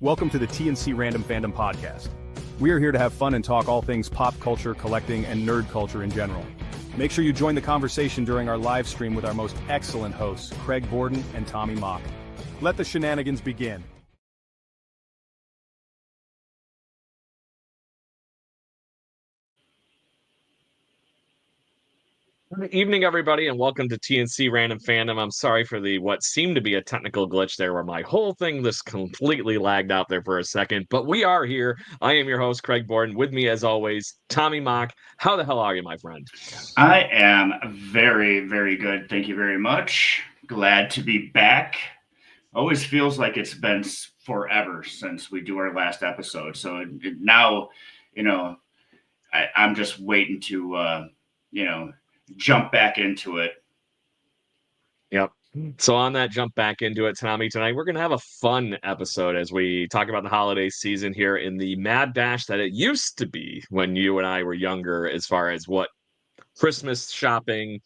Welcome to the TNC Random Fandom podcast. We are here to have fun and talk all things pop culture, collecting, and nerd culture in general. Make sure you join the conversation during our live stream with our most excellent hosts, Craig Borden and Tommy Mock. Let the shenanigans begin. Good evening, everybody, and welcome to TNC Random Fandom. I'm sorry for what seemed to be a technical glitch there where my whole thing just completely lagged out there for a second, but we are here. I am your host, Craig Borden. With me, as always, Tommy Mock. How the hell are you, my friend? I am very, very good. Thank you very much. Glad to be back. Always feels like it's been forever since we do our last episode. So now, I'm just waiting to, jump back into it. Yep. So on that jump back into it, Tommy, tonight we're going to have a fun episode as we talk about the holiday season here in the mad dash that it used to be when you and I were younger, as far as what Christmas shopping,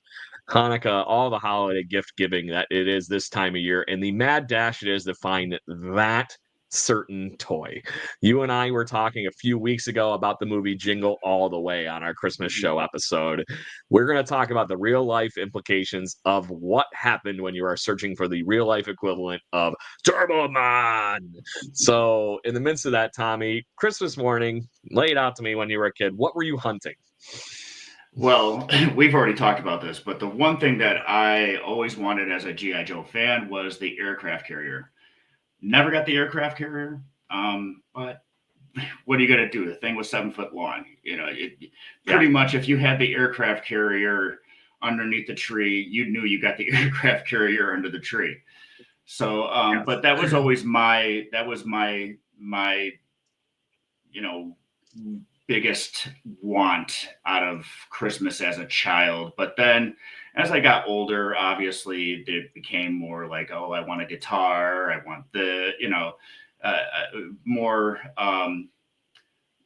Hanukkah, all the holiday gift giving that it is this time of year, and the mad dash it is to find that certain toy. You and I were talking a few weeks ago about the movie Jingle All the Way on our Christmas show episode. We're going to talk about the real life implications of what happened when you are searching for the real life equivalent of Turbo Man. So in the midst of that, Tommy, Christmas morning, lay it out to me when you were a kid. What were you hunting? Well, we've already talked about this, but the one thing that I always wanted as a G.I. Joe fan was the aircraft carrier. Never got the aircraft carrier, but what are you going to do? The thing was 7 foot long. Pretty much if you had the aircraft carrier underneath the tree, you knew you got the aircraft carrier under the tree. So, but that was always my biggest want out of Christmas as a child. But then as I got older, obviously it became more like, oh, I want a guitar. I want the,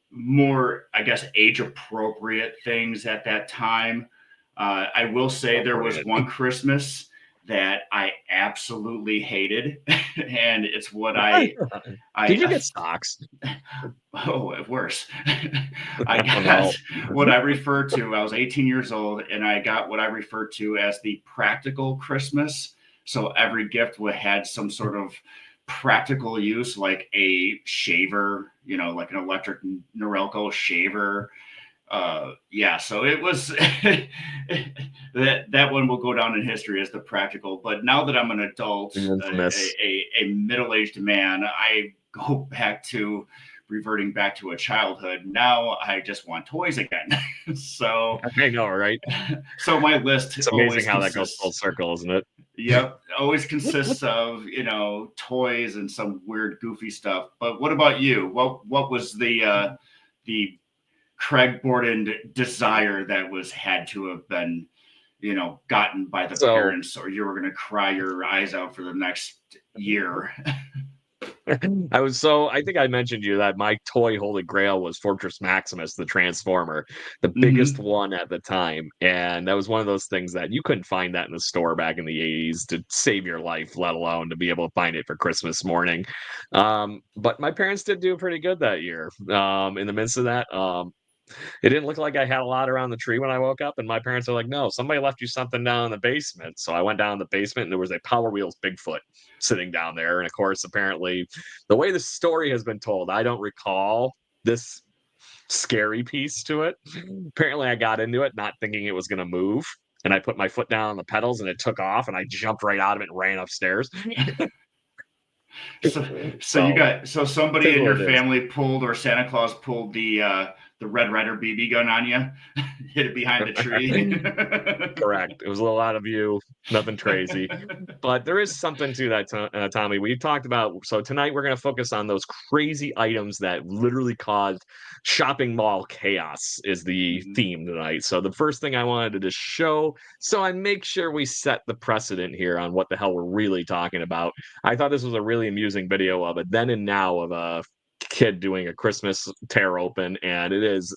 more, I guess, age appropriate things at that time. I will say there was one Christmas that I absolutely hated, and it's what Did you get socks? Oh, worse. I got what I refer to. I was 18 years old, and I got what I refer to as the practical Christmas. So every gift had some sort of practical use, like a shaver, like an electric Norelco shaver. So it was that one will go down in history as the practical. But now that I'm an adult, a middle-aged man, I go back to reverting back to a childhood. Now I just want toys again. So I know, right? So my list. It's amazing how that goes full circle, isn't it? Yep, always consists of toys and some weird, goofy stuff. But what about you? What was the Craig Borden desire that had to have been, gotten by the parents, or you were going to cry your eyes out for the next year? I think I mentioned to you that my toy holy grail was Fortress Maximus, the Transformer, the biggest one at the time. And that was one of those things that you couldn't find that in the store back in the 80s to save your life, let alone to be able to find it for Christmas morning. But my parents did do pretty good that year. In the midst of that, it didn't look like I had a lot around the tree when I woke up, and my parents are like, no, somebody left you something down in the basement. So I went down in the basement, and there was a Power Wheels Bigfoot sitting down there. And of course, apparently, the way the story has been told, I don't recall this scary piece to it. Apparently, I got into it not thinking it was going to move, and I put my foot down on the pedals, and it took off, and I jumped right out of it and ran upstairs. So somebody in your family pulled, or Santa Claus pulled the Red Ryder BB gun on you, hit it behind the tree. Correct. It was a little out of view, nothing crazy, but there is something to that, Tommy. We talked about, so tonight we're going to focus on those crazy items that literally caused shopping mall chaos is the theme tonight. So the first thing I wanted to just show, so I make sure we set the precedent here on what the hell we're really talking about. I thought this was a really amusing video of a then and now of a kid doing a Christmas tear open, and it is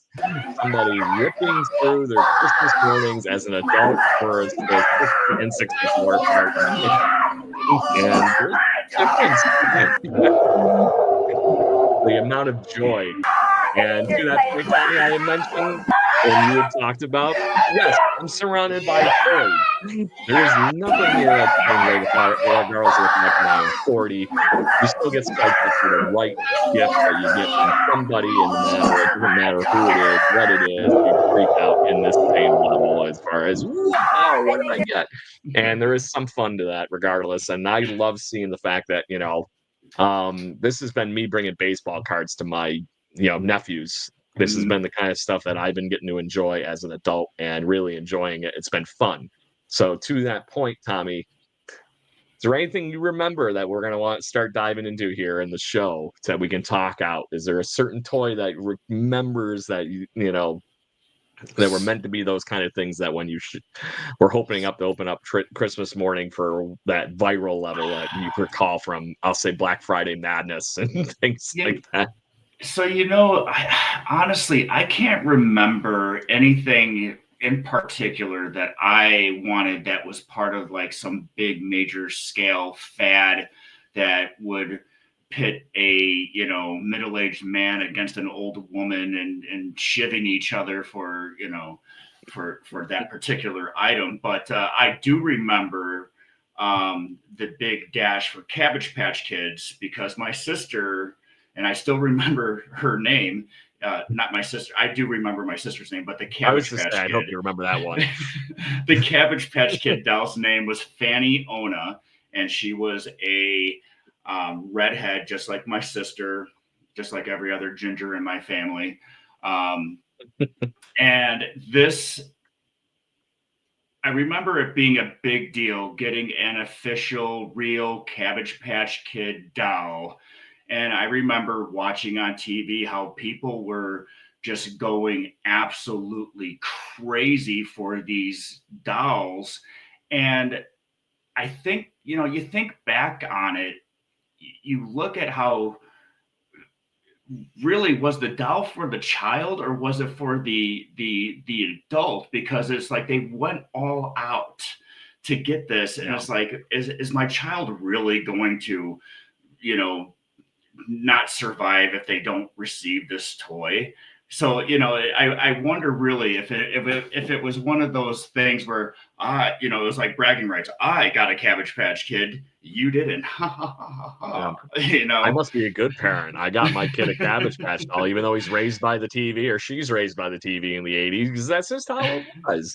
somebody ripping through their Christmas mornings as an adult for his N64 part. And amount of joy. And to that point, Tommy, I had mentioned, and you had talked about, yes, I'm surrounded by toys. There is nothing here at the same way, regardless of the fact that I am 40. You still get psyched up for the right gift that you get from somebody, and it doesn't matter who it is, what it is, you freak out in this same level as far as, wow, what did I get? And there is some fun to that regardless. And I love seeing the fact that, this has been me bringing baseball cards to my nephews. This has been the kind of stuff that I've been getting to enjoy as an adult and really enjoying it. It's been fun. So to that point, Tommy, is there anything you remember that we're going to want to start diving into here in the show that we can talk out? Is there a certain toy that remembers that that were meant to be those kind of things that when we're hoping up to open up Christmas morning for that viral level that you recall from, I'll say, Black Friday madness and things like that? So, honestly, I can't remember anything in particular that I wanted that was part of like some big major scale fad that would pit a middle-aged man against an old woman and shivving each other for that particular item. But I do remember the big dash for Cabbage Patch Kids, because my sister, and I still remember her name. Not my sister. I do remember my sister's name, but the Cabbage Patch Kid. I hope you remember that one. The Cabbage Patch Kid doll's name was Fanny Ona, and she was a redhead, just like my sister, just like every other ginger in my family. And this, I remember it being a big deal, getting an official, real Cabbage Patch Kid doll. And I remember watching on TV how people were just going absolutely crazy for these dolls. And I think, you think back on it, you look at how really, was the doll for the child or was it for the adult? Because it's like they went all out to get this. And it's like, is my child really going to, not survive if they don't receive this toy? So, I wonder really if it was one of those things where, it was like bragging rights. I got a Cabbage Patch Kid. You didn't. Ha, ha, ha, ha. I must be a good parent. I got my kid a Cabbage Patch doll, even though he's raised by the TV or she's raised by the TV in the 80s, because that's just how it was.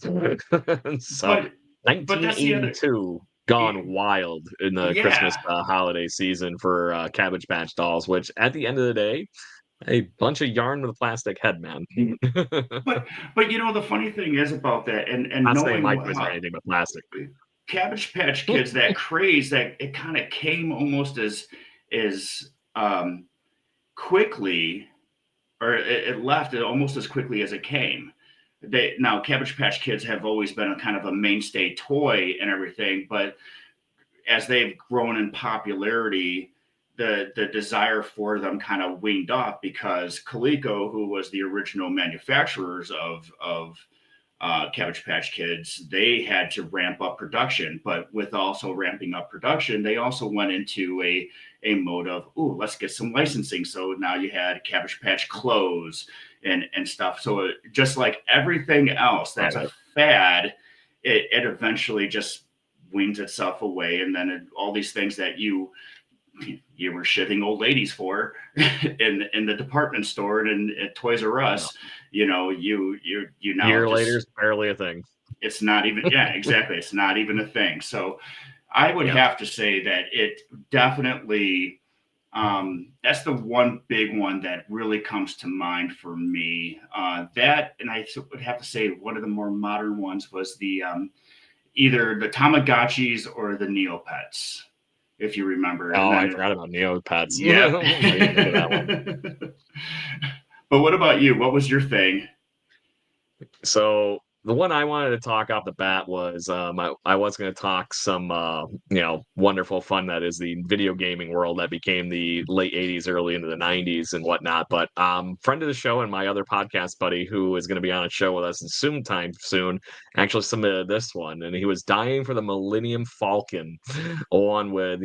So, 1982. Gone wild in the Christmas holiday season for Cabbage Patch dolls, which at the end of the day, a bunch of yarn with a plastic head, man. but the funny thing is about that, and not knowing saying my toys are anything but plastic. Cabbage Patch Kids, that craze, that it kind of came almost as quickly, or it left it almost as quickly as it came. Now Cabbage Patch Kids have always been a kind of a mainstay toy and everything, but as they've grown in popularity, the desire for them kind of weaned off, because Coleco, who was the original manufacturers of Cabbage Patch Kids, they had to ramp up production. But with also ramping up production, they also went into a mode of, let's get some licensing. So now you had Cabbage Patch clothes and stuff. So just like everything else that's a fad, it eventually just weans itself away. And then all these things that you were shitting old ladies for in the department store and at Toys R Us, you now year later is barely a thing. It's not even, exactly. It's not even a thing. So I would have to say that it definitely, that's the one big one that really comes to mind for me. That, and I would have to say one of the more modern ones was the either the Tamagotchis or the Neopets, if you remember. Oh, I forgot about Neopets. Yeah. But what about you? What was your thing? So the one I wanted to talk off the bat was I was going to talk some wonderful fun that is the video gaming world that became the late 80s, early into the 90s and whatnot. But friend of the show and my other podcast buddy who is going to be on a show with us soon actually submitted this one, and he was dying for the Millennium Falcon on with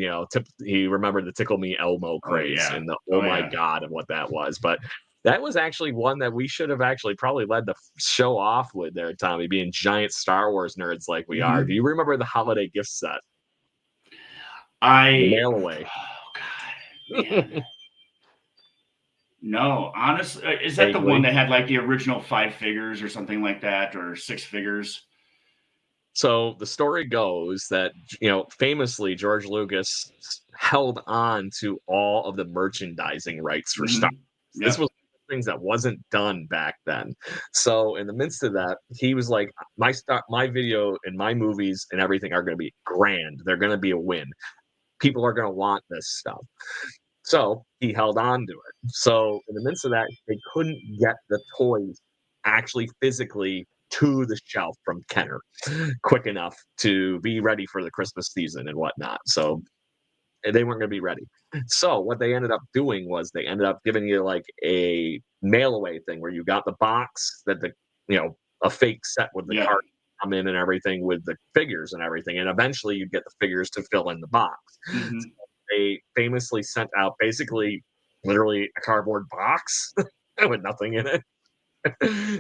he remembered the Tickle Me Elmo craze and the my god of what that was. But that was actually one that we should have actually probably led the show off with there, Tommy, being giant Star Wars nerds like we are. Do you remember the holiday gift set? Mail away. Oh, God. Man. No, honestly, is that the one that had like the original 5 figures or something like that, or 6 figures? So the story goes that, famously George Lucas held on to all of the merchandising rights for Star Wars. This was things that wasn't done back then. So in the midst of that, he was like, my video and my movies and everything are going to be grand. They're going to be a win. People are going to want this stuff. So he held on to it. So in the midst of that, they couldn't get the toys actually physically to the shelf from Kenner quick enough to be ready for the Christmas season and whatnot. So they weren't going to be ready. So what they ended up doing was they ended up giving you like a mail away thing where you got the box that a fake set with the card come in and everything with the figures and everything. And eventually you'd get the figures to fill in the box. So they famously sent out basically literally a cardboard box with nothing in it.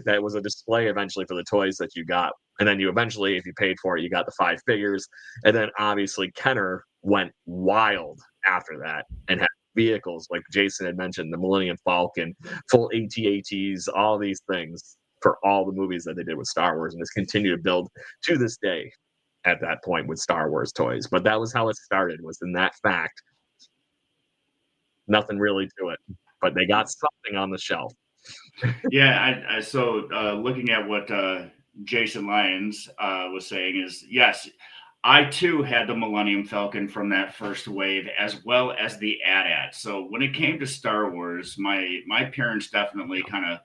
That was a display eventually for the toys that you got. And then you eventually, if you paid for it, you got the 5 figures. And then obviously Kenner went wild after that and had vehicles like Jason had mentioned, the Millennium Falcon, full AT-ATs, all these things for all the movies that they did with Star Wars, and has continued to build to this day at that point with Star Wars toys. But that was how it started, was in that fact. Nothing really to it, but they got something on the shelf. Yeah, so looking at what Jason Lyons was saying is, yes, I too had the Millennium Falcon from that first wave, as well as the AT-AT. So when it came to Star Wars, my parents definitely kind of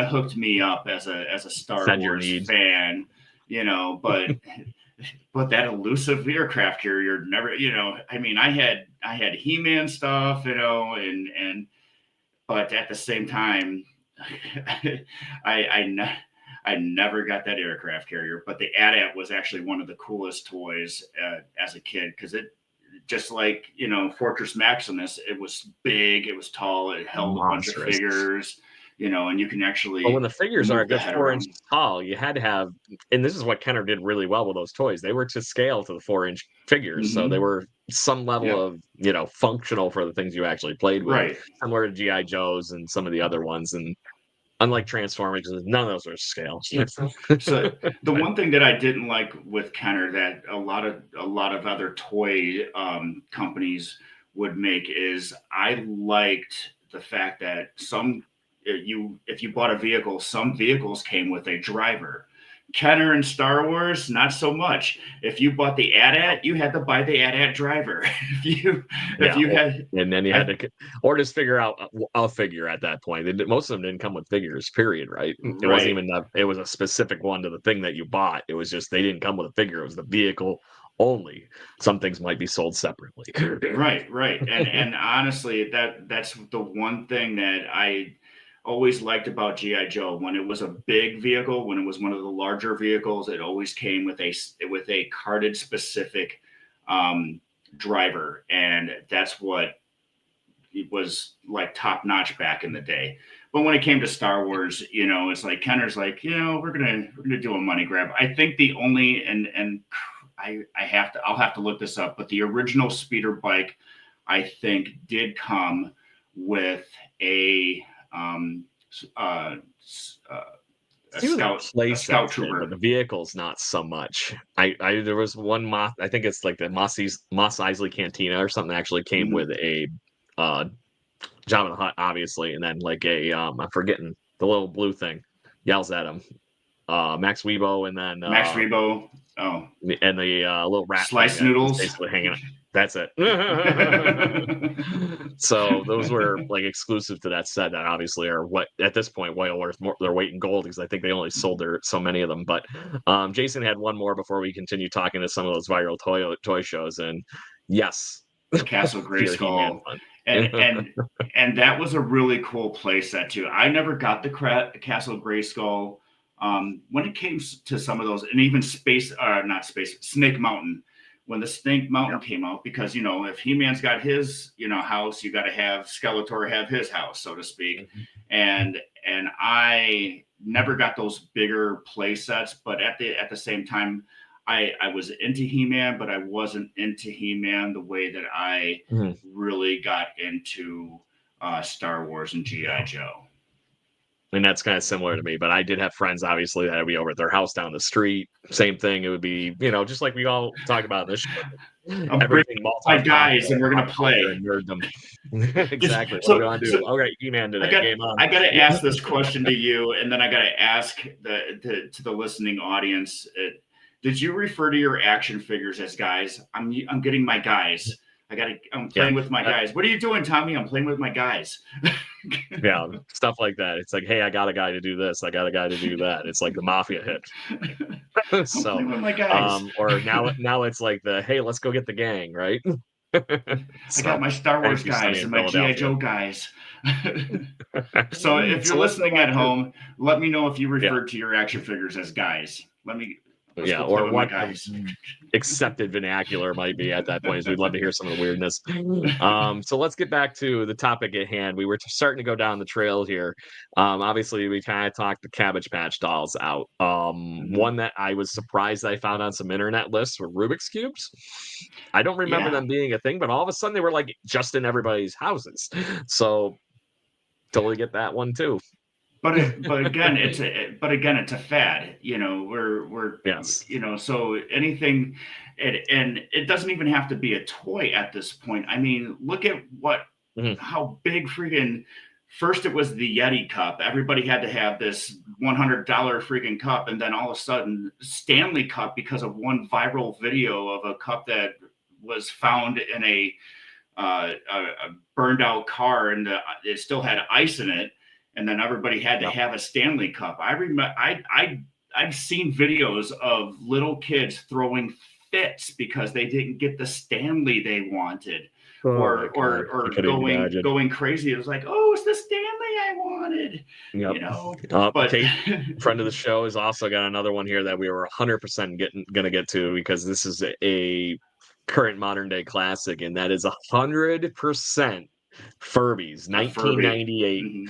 hooked me up as a Star Wars fan, but that elusive aircraft carrier never, I mean, I had He-Man stuff, but at the same time, I never got that aircraft carrier, but the AT-AT was actually one of the coolest toys as a kid, because it, just like, Fortress Maximus, it was big, it was tall, it held a bunch of figures, and you can actually. But when the figures are a good 4 inches tall, you had to have, and this is what Kenner did really well with those toys. They were to scale to the 4-inch figures, so they were some level of functional for the things you actually played with, similar to GI Joes and some of the other ones. And unlike Transformers, none of those are scale. So the one thing that I didn't like with Kenner that a lot of other toy companies would make is, I liked the fact that if you bought a vehicle, some vehicles came with a driver. Kenner and Star Wars, not so much. If you bought the AT-AT, you had to buy the AT-AT driver. And then you had to, or just figure out a figure at that point. Most of them didn't come with figures, period, right? It wasn't even it was a specific one to the thing that you bought. It was just, they didn't come with a figure. It was the vehicle only. Some things might be sold separately. Right. And honestly, that's the one thing that I always liked about GI Joe. When it was a big vehicle, when it was one of the larger vehicles, it always came with a carded specific driver, and that's what it was like, top notch back in the day. But when it came to Star Wars, it's like Kenner's like, we're gonna do a money grab. I think the only and I'll have to look this up, but the original speeder bike, I think, did come with a scout trooper, but the vehicle's not so much. There was one I think it's like the Mos Eisley Cantina or something, that actually came with a Jabba the Hutt, obviously, and then like a I'm forgetting the little blue thing yells at him, Max Rebo, and then Max Rebo, and the little rat sliced noodles basically hanging. That's it. So those were like exclusive to that set that obviously are what at this point well worth more their weight in gold because I think they only sold so many of them. But Jason had one more before we continue talking to some of those viral toy shows. And yes, Castle your He-Man Grayskull. one. And that was a really cool playset too. I never got the Castle Grayskull. When it came to some of those, and even Snake Mountain, when the Snake Mountain came out, because if He-Man's got his house, you got to have Skeletor have his house, so to speak. And I never got those bigger play sets, but at the same time, I was into He-Man, but I wasn't into He-Man the way that I really got into Star Wars and G.I. Joe. And that's kind of similar to me, but I did have friends, obviously, that would be over at their house down the street. Same thing. It would be, just like we all talk about this show. Everything my guys, and we're gonna play. And nerd them. Exactly. So, what are we gonna do? All right, He-Man today. Game on. I gotta ask this question to you, and then I gotta ask to the listening audience. Did you refer to your action figures as guys? I'm getting my guys. I'm playing with my guys. What are you doing, Tommy? I'm playing with my guys. Yeah, stuff like that. It's like, hey, I got a guy to do this. I got a guy to do that. It's like the mafia hit. So, I'm playing with my guys. Or now it's like hey, let's go get the gang, right? I got my Star Wars guys and my G.I. Joe guys. So if you're listening at home, let me know if you referred to your action figures as guys. Or what accepted vernacular might be at that point. We'd love to hear some of the weirdness. So let's get back to the topic at hand. We were starting to go down the trail here. Obviously, we kind of talked the Cabbage Patch dolls out. One that I was surprised I found on some internet lists were Rubik's Cubes. I don't remember them being a thing, but all of a sudden they were like just in everybody's houses. So totally get that one too. But again, it's a fad. We're yes. So anything, and it doesn't even have to be a toy at this point. I mean, look at how big freaking. First, it was the Yeti cup. Everybody had to have this $100 freaking cup, and then all of a sudden, Stanley Cup, because of one viral video of a cup that was found in a burned out car, and it still had ice in it. And then everybody had to have a Stanley Cup. I remember I've seen videos of little kids throwing fits because they didn't get the Stanley they wanted, or going crazy. It was like, oh, it's the Stanley I wanted. Yep. But Kate, friend of the show, has also got another one here that we were 100% gonna get to because this is a current modern day classic, and that is 100%. Furbies, 1998.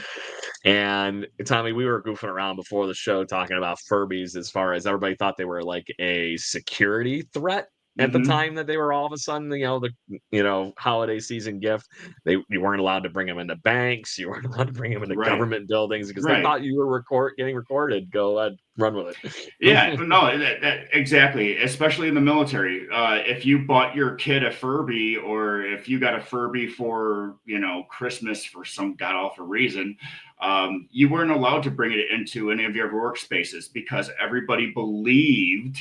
And Tommy, we were goofing around before the show talking about Furbies as far as everybody thought they were like a security threat at the time that they were all of a sudden, the holiday season gift. You weren't allowed to bring them into banks. You weren't allowed to bring them into government buildings because they thought you were getting recorded. Go ahead, run with it. Yeah, no, exactly. Especially in the military, if you bought your kid a Furby, or if you got a Furby for Christmas for some god awful reason, you weren't allowed to bring it into any of your workspaces because everybody believed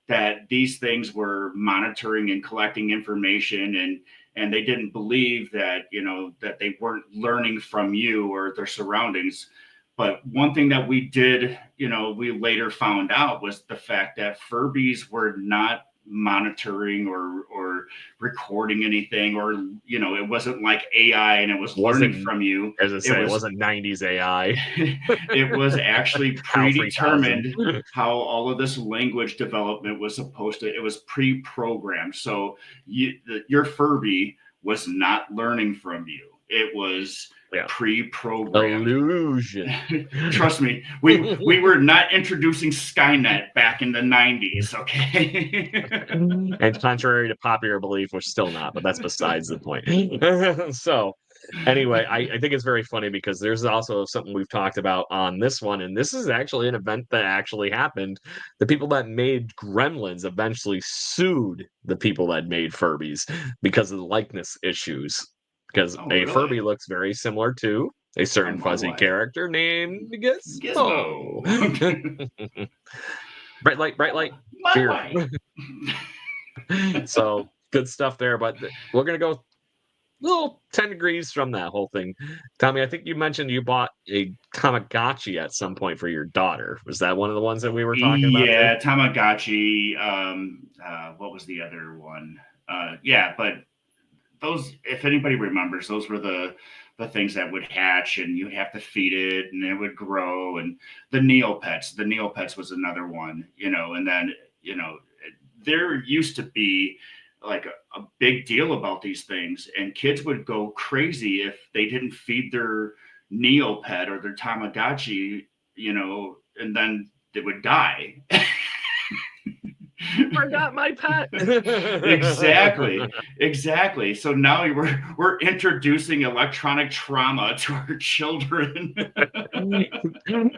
that these things were monitoring and collecting information, and they didn't believe that that they weren't learning from you or their surroundings. But one thing that we did, we later found out was the fact that Furbies were not monitoring or recording anything, or it wasn't like AI and it was learning from you. As I say, it wasn't 90s AI. It was actually predetermined how all of this language development was supposed to. It was pre-programmed. So your Furby was not learning from you. It was pre-programmed. Illusion. Trust me, we were not introducing Skynet back in the 90s, okay? And contrary to popular belief, we're still not, but that's besides the point. So anyway, I think it's very funny because there's also something we've talked about on this one, and this is actually an event that actually happened. The people that made Gremlins eventually sued the people that made Furbies because of the likeness issues. Because Furby looks very similar to a certain fuzzy character named Gizmo. bright light, fear. So good stuff there. But we're gonna go little 10 degrees from that whole thing. Tommy, I think you mentioned you bought a Tamagotchi at some point for your daughter. Was that one of the ones that we were talking about there? Yeah, Tamagotchi. What was the other one? Yeah, but those, if anybody remembers, those were the things that would hatch, and you'd have to feed it, and it would grow. And the Neopets. The Neopets was another one, and then there used to be like a big deal about these things, and kids would go crazy if they didn't feed their Neopet or their Tamagotchi, and then they would die. Forgot my pet. Exactly. So now we're introducing electronic trauma to our children.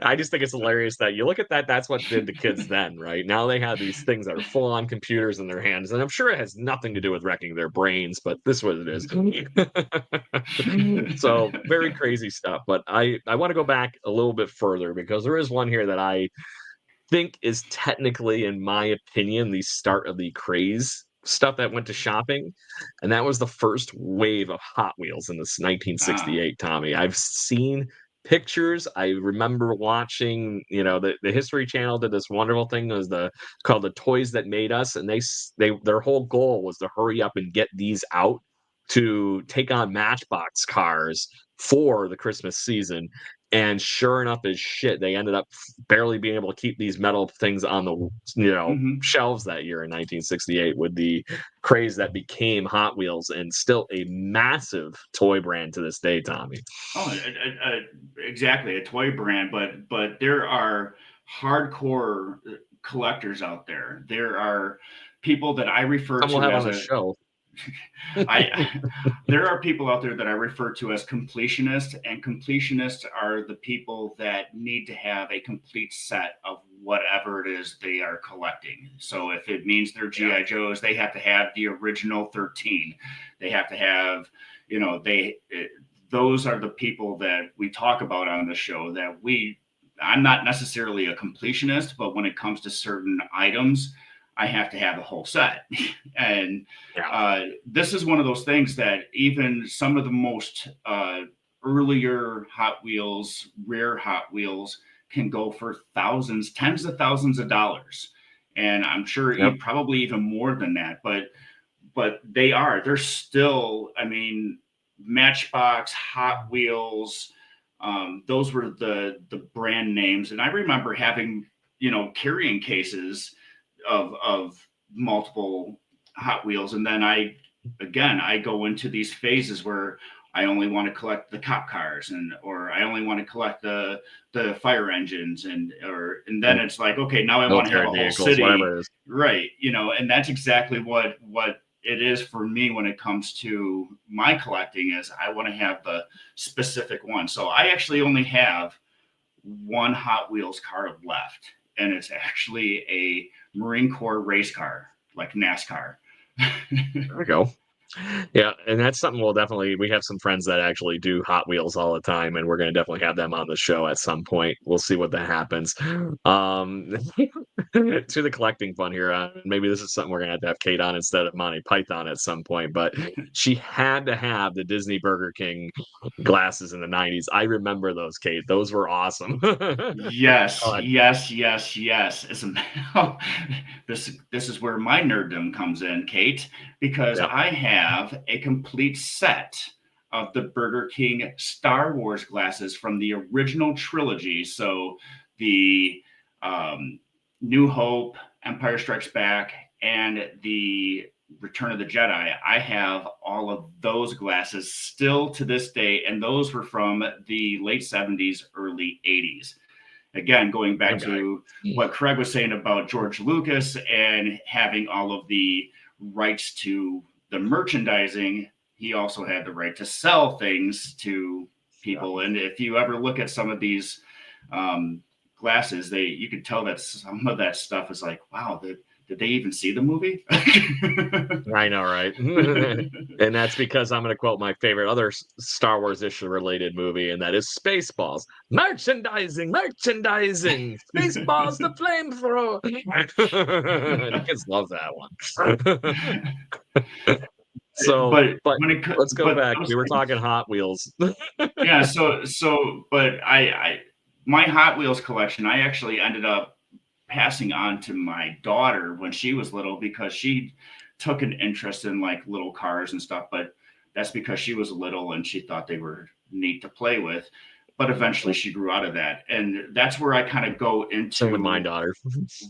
I just think it's hilarious that you look at that. That's what did the kids then, right? Now they have these things that are full on computers in their hands, and I'm sure it has nothing to do with wrecking their brains, but this is what it is. So very crazy stuff. But I want to go back a little bit further because there is one here that I think is technically, in my opinion, the start of the craze stuff that went to shopping, and that was the first wave of Hot Wheels in this 1968. Tommy, I've seen pictures. I remember watching, the History Channel did this wonderful thing. It was called The Toys That Made Us, and their whole goal was to hurry up and get these out to take on Matchbox cars for the Christmas season. And sure enough as shit, they ended up barely being able to keep these metal things on the shelves that year in 1968 with the craze that became Hot Wheels, and still a massive toy brand to this day, Tommy. Oh, exactly, a toy brand, but there are hardcore collectors out there. There are people that I refer to as a show. There are people out there that I refer to as completionists, and completionists are the people that need to have a complete set of whatever it is they are collecting. So if it means they're GI Joes, they have to have the original 13. They have to have, those are the people that we talk about on the show. I'm not necessarily a completionist, but when it comes to certain items, I have to have a whole set. And this is one of those things that even some of the most earlier Hot Wheels, rare Hot Wheels, can go for thousands, tens of thousands of dollars. And I'm sure probably even more than that. But they're still, Matchbox, Hot Wheels, those were the brand names. And I remember having, carrying cases of multiple Hot Wheels, and then I go into these phases where I only want to collect the cop cars, or I only want to collect the fire engines, and then it's like, okay, now I want to have a whole city, right? And that's exactly what it is for me when it comes to my collecting. Is I want to have the specific one. So I actually only have one Hot Wheels car left, and it's actually a Marine Corps race car, like NASCAR. There we go. Yeah, and that's something we have some friends that actually do Hot Wheels all the time, and we're going to definitely have them on the show at some point. We'll see what that happens. To the collecting fun here, maybe this is something we're going to have Kate on instead of Monty Python at some point, but she had to have the Disney Burger King glasses in the 90s. I remember those, Kate. Those were awesome. Yes. This is where my nerddom comes in, Kate, because I have a complete set of the Burger King Star Wars glasses from the original trilogy. So the New Hope, Empire Strikes Back, and the Return of the Jedi. I have all of those glasses still to this day, and those were from the late 70s, early 80s. Again, going back to what Craig was saying about George Lucas and having all of the rights to the merchandising, he also had the right to sell things to people. And if you ever look at some of these glasses, you could tell that some of that stuff is like, wow, did they even see the movie? I know, right? And that's because I'm going to quote my favorite other Star Wars issue related movie, and that is Spaceballs. Merchandising, Spaceballs, the flamethrower. The kids love that one. So, but let's go back. We were talking Hot Wheels. Yeah. But my Hot Wheels collection, I actually ended up passing on to my daughter when she was little, because she took an interest in like little cars and stuff, but that's because she was little and she thought they were neat to play with. But eventually she grew out of that. And that's where I kind of go into with my daughter.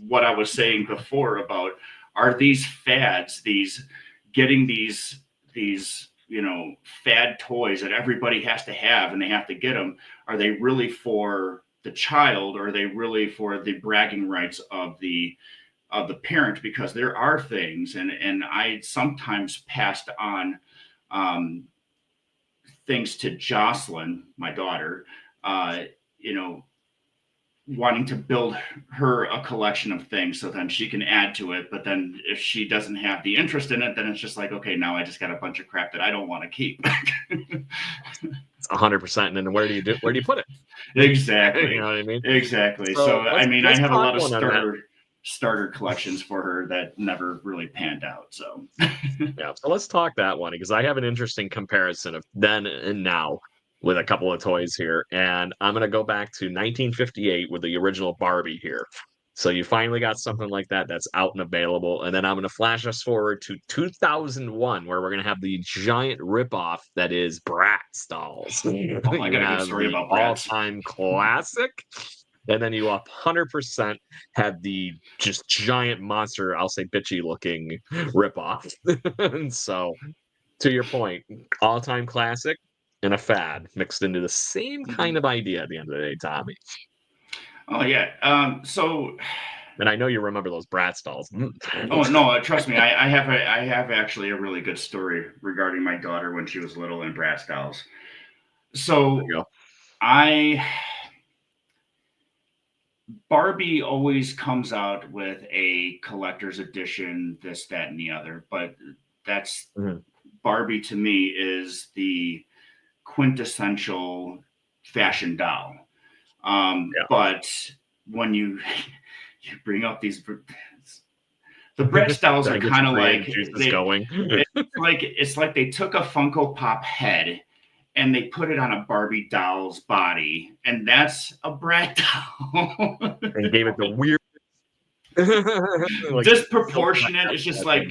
What I was saying before about, are these fads, getting these fad toys that everybody has to have and they have to get them, are they really for the child, or are they really for the bragging rights of the parent? Because there are things, and I sometimes passed on things to Jocelyn, my daughter, wanting to build her a collection of things so then she can add to it. But then if she doesn't have the interest in it, then it's just like, okay, now I just got a bunch of crap that I don't want to keep. It's 100%. And then where do you put it? Exactly. You know what I mean? Exactly. So I mean, I have a lot of starter collections for her that never really panned out. So yeah. So let's talk that one, because I have an interesting comparison of then and now with a couple of toys here. And I'm going to go back to 1958 with the original Barbie here. So you finally got something like that that's out and available. And then I'm going to flash us forward to 2001, where we're going to have the giant ripoff that is Bratz dolls. Oh, I got a good story about Bratz. All-time classic. And then you 100% have the just giant monster, I'll say bitchy looking ripoff. And so, to your point, all-time classic and a fad mixed into the same kind of idea at the end of the day, Tommy. Oh yeah. So, and I know you remember those Bratz dolls. Oh no, trust me, I have actually a really good story regarding my daughter when she was little and Bratz dolls. So Barbie always comes out with a collector's edition, this, that, and the other. But that's Barbie to me is the quintessential fashion doll. But when you bring up these, the Bratz dolls are kind of like it's like they took a Funko Pop head and they put it on a Barbie doll's body, and that's a Bratz doll. And gave it the weird, disproportionate. It's just like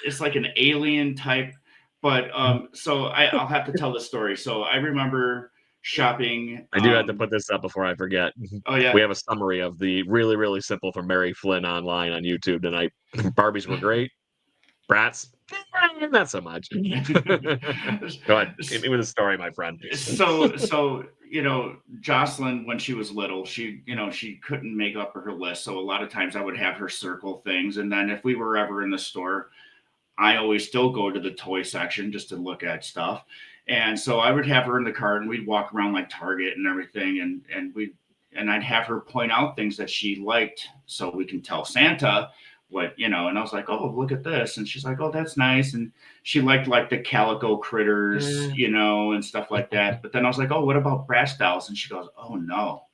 it's like an alien type. But so I'll have to tell the story. So I remember shopping. I do have to put this up before I forget. Oh yeah, we have a summary of the really, really simple from Mary Flynn online on YouTube tonight. Barbies were great. Bratz, not so much. Go ahead, hit me with a story, my friend. So Jocelyn, when she was little, she couldn't make up her list. So a lot of times I would have her circle things, and then if we were ever in the store, I always still go to the toy section just to look at stuff. And so I would have her in the cart and we'd walk around like Target and everything. And I'd have her point out things that she liked so we can tell Santa what, and I was like, oh, look at this. And she's like, oh, that's nice. And she liked like the calico critters, and stuff like that. But then I was like, oh, what about Bratz dolls? And she goes, oh no.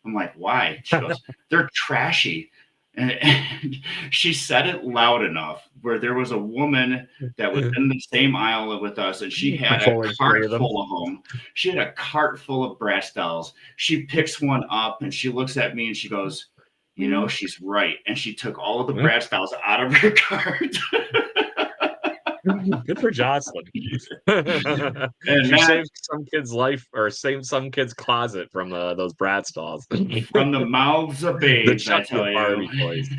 I'm like, why? She goes, they're trashy. And she said it loud enough where there was a woman that was in the same aisle with us, and she had a cart full of them. She had a cart full of Bratz dolls. She picks one up and she looks at me and she goes, she's right. And she took all of the Bratz dolls out of her cart. Good for Jocelyn. And she saved some kid's life, or saved some kid's closet from those Bratz dolls. From the mouths of babes, I tell Barbie toys.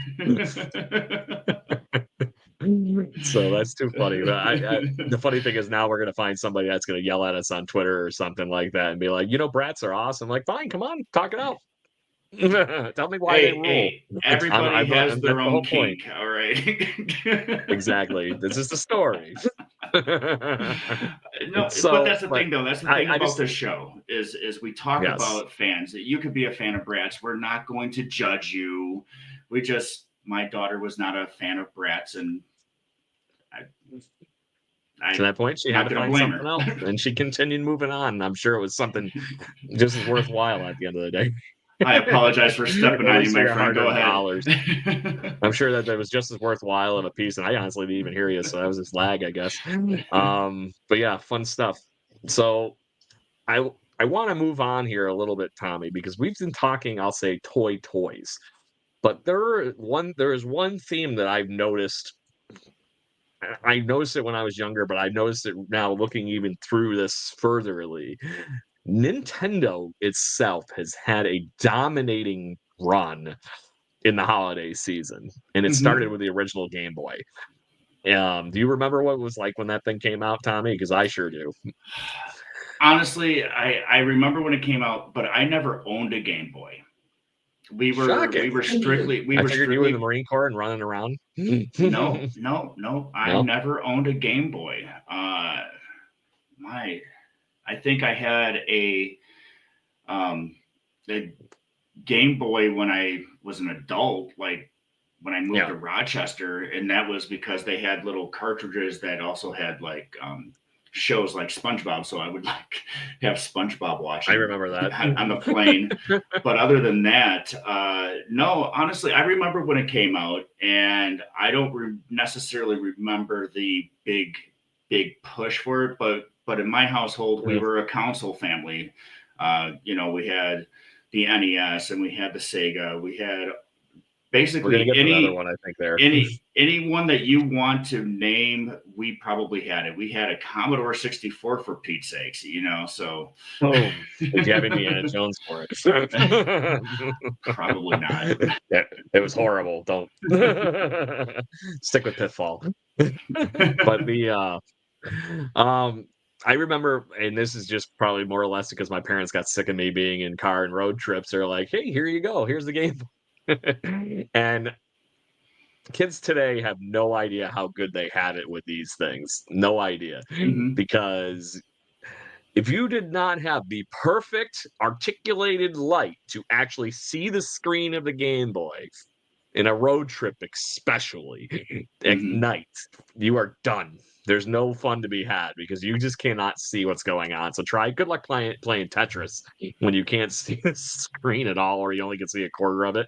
So that's too funny. The funny thing is now we're going to find somebody that's going to yell at us on Twitter or something like that and be like, Bratz are awesome. I'm like, fine, come on, talk it out. Tell me why they rule. Everybody has their own kink, all right? Exactly. This is the story. No, but that's the thing, though. That's the thing about this show is we talk about fans. You could be a fan of Bratz. We're not going to judge you. We just my daughter was not a fan of Bratz, and to that point, she had to find something else, and she continued moving on. I'm sure it was something just as worthwhile at the end of the day. I apologize for stepping on you, my friend. Go ahead. I'm sure that was just as worthwhile of a piece, and I honestly didn't even hear you, so that was just lag, I guess. But yeah, fun stuff. So I want to move on here a little bit, Tommy, because we've been talking, I'll say, toys, but there is one theme that I've noticed. I noticed it when I was younger, but I've noticed it now looking even through this furtherly. Nintendo itself has had a dominating run in the holiday season, and it started with the original Game Boy. Do you remember what it was like when that thing came out, Tommy? Because I sure do. Honestly, I remember when it came out, but I never owned a Game Boy. We were strictly. I figured you were in the Marine Corps and running around. No. I never owned a Game Boy. I think I had a Game Boy when I was an adult, like when I moved to Rochester, and that was because they had little cartridges that also had like shows like SpongeBob, so I would like have SpongeBob watching. I remember that on the plane. But other than that, no, honestly, I remember when it came out, and I don't necessarily remember the big push for it, but in my household, we were a console family. We had the NES and we had the Sega. We had basically any one that you want to name, we probably had it. We had a Commodore 64 for Pete's sakes, so. Did you have Indiana Jones for it? Probably not. It was horrible. Don't stick with Pitfall. But I remember, and this is just probably more or less because my parents got sick of me being in car and road trips. They're like, hey, here you go. Here's the game. And kids today have no idea how good they had it with these things. No idea. Because if you did not have the perfect articulated light to actually see the screen of the Game Boy in a road trip, especially at night, you are done. There's no fun to be had because you just cannot see what's going on. So good luck playing Tetris when you can't see the screen at all, or you only can see a quarter of it.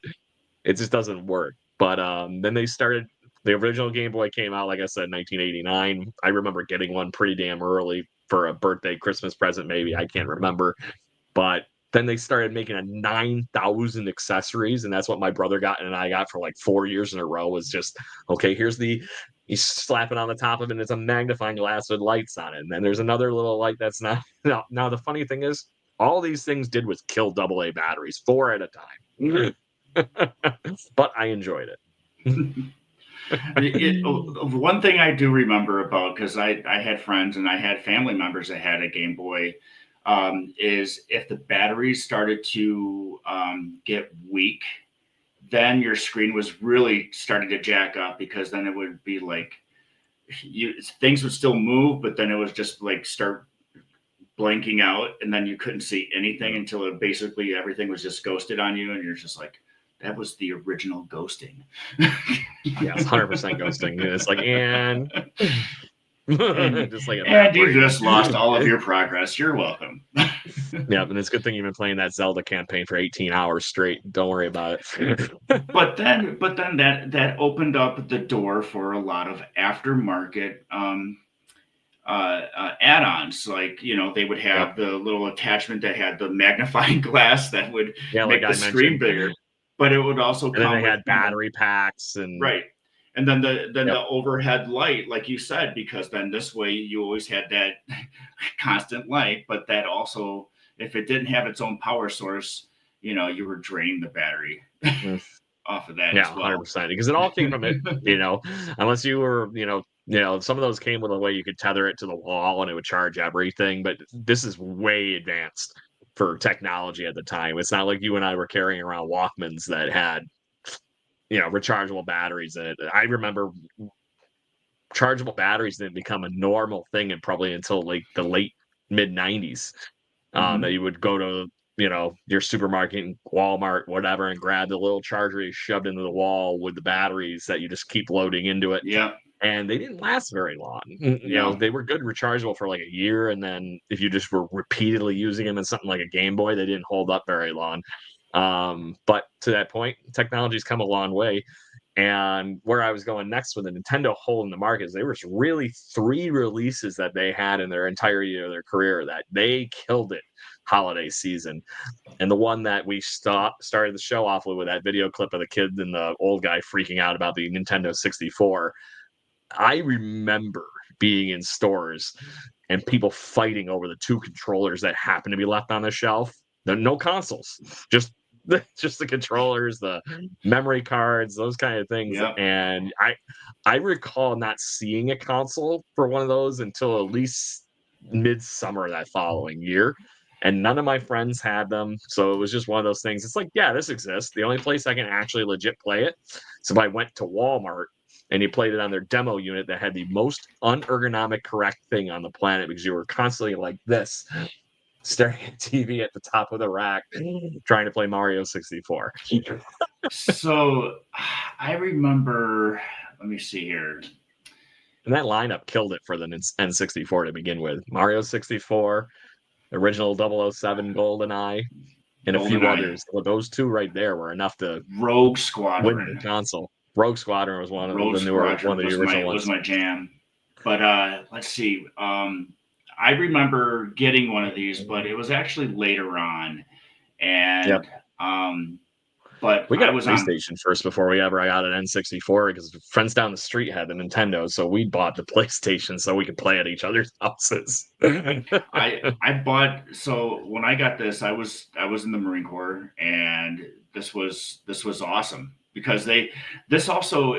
It just doesn't work. But then they started, the original Game Boy came out, like I said, 1989. I remember getting one pretty damn early for a birthday, Christmas present, maybe. I can't remember. But then they started making a 9,000 accessories, and that's what my brother got and I got for like 4 years in a row. Was just, okay, you slap it on the top of it, and it's a magnifying glass with lights on it. And then there's another little light that's not. Now the funny thing is, all these things did was kill AA batteries, 4 at a time. But I enjoyed it. One thing I do remember about, because I had friends and I had family members that had a Game Boy, is if the batteries started to get weak, then your screen was really starting to jack up, because then it would be like things would still move, but then it was just like start blanking out, and then you couldn't see anything until basically everything was just ghosted on you, and you're just like, that was the original ghosting. Yes, 100% ghosting. It's like, and just like, and you just lost all of your progress. You're welcome. Yeah, and it's a good thing you've been playing that Zelda campaign for 18 hours straight. Don't worry about it. but then that opened up the door for a lot of aftermarket add-ons. Like, they would have the little attachment that had the magnifying glass that would make the screen bigger. But it would also come with, they had battery packs and right. And then the overhead light, like you said, because then this way you always had that constant light, but that also, if it didn't have its own power source, you were draining the battery off of that. Yeah, as well. 100%. Because it all came from it, unless you were, some of those came with a way you could tether it to the wall and it would charge everything. But this is way advanced for technology at the time. It's not like you and I were carrying around Walkmans that had, rechargeable batteries in it. I remember chargeable batteries didn't become a normal thing and probably until like the late mid 90s. That you would go to your supermarket, Walmart, whatever, and grab the little charger you shoved into the wall with the batteries that you just keep loading into it. Yeah. And they didn't last very long. No. They were good rechargeable for like a year, and then if you just were repeatedly using them in something like a Game Boy, they didn't hold up very long. But to that point, technology's come a long way. And where I was going next with the Nintendo hole in the market is there was really 3 releases that they had in their entirety of their career that they killed it holiday season. And the one that we started the show off with that video clip of the kid and the old guy freaking out about the Nintendo 64. I remember being in stores and people fighting over the 2 controllers that happened to be left on the shelf. There are no consoles, just the controllers, the memory cards, those kind of things. Yep. And I recall not seeing a console for one of those until at least midsummer that following year. And none of my friends had them. So it was just one of those things. It's like, yeah, this exists. The only place I can actually legit play it. So I went to Walmart and you played it on their demo unit that had the most unergonomic correct thing on the planet because you were constantly like this, staring at TV at the top of the rack, trying to play Mario 64. So I remember, let me see here. And that lineup killed it for the N64 to begin with. Mario 64, original 007 GoldenEye, and a few others. Well, those 2 right there were enough to Rogue Squadron. Win the console. Rogue Squadron was one of the original ones. Was my jam. But let's see. I remember getting one of these, but it was actually later on. And but we got a PlayStation first before we ever got an N64 because friends down the street had the Nintendo, so we bought the PlayStation so we could play at each other's houses. I bought, so when I got this, I was in the Marine Corps, and this was awesome because this also,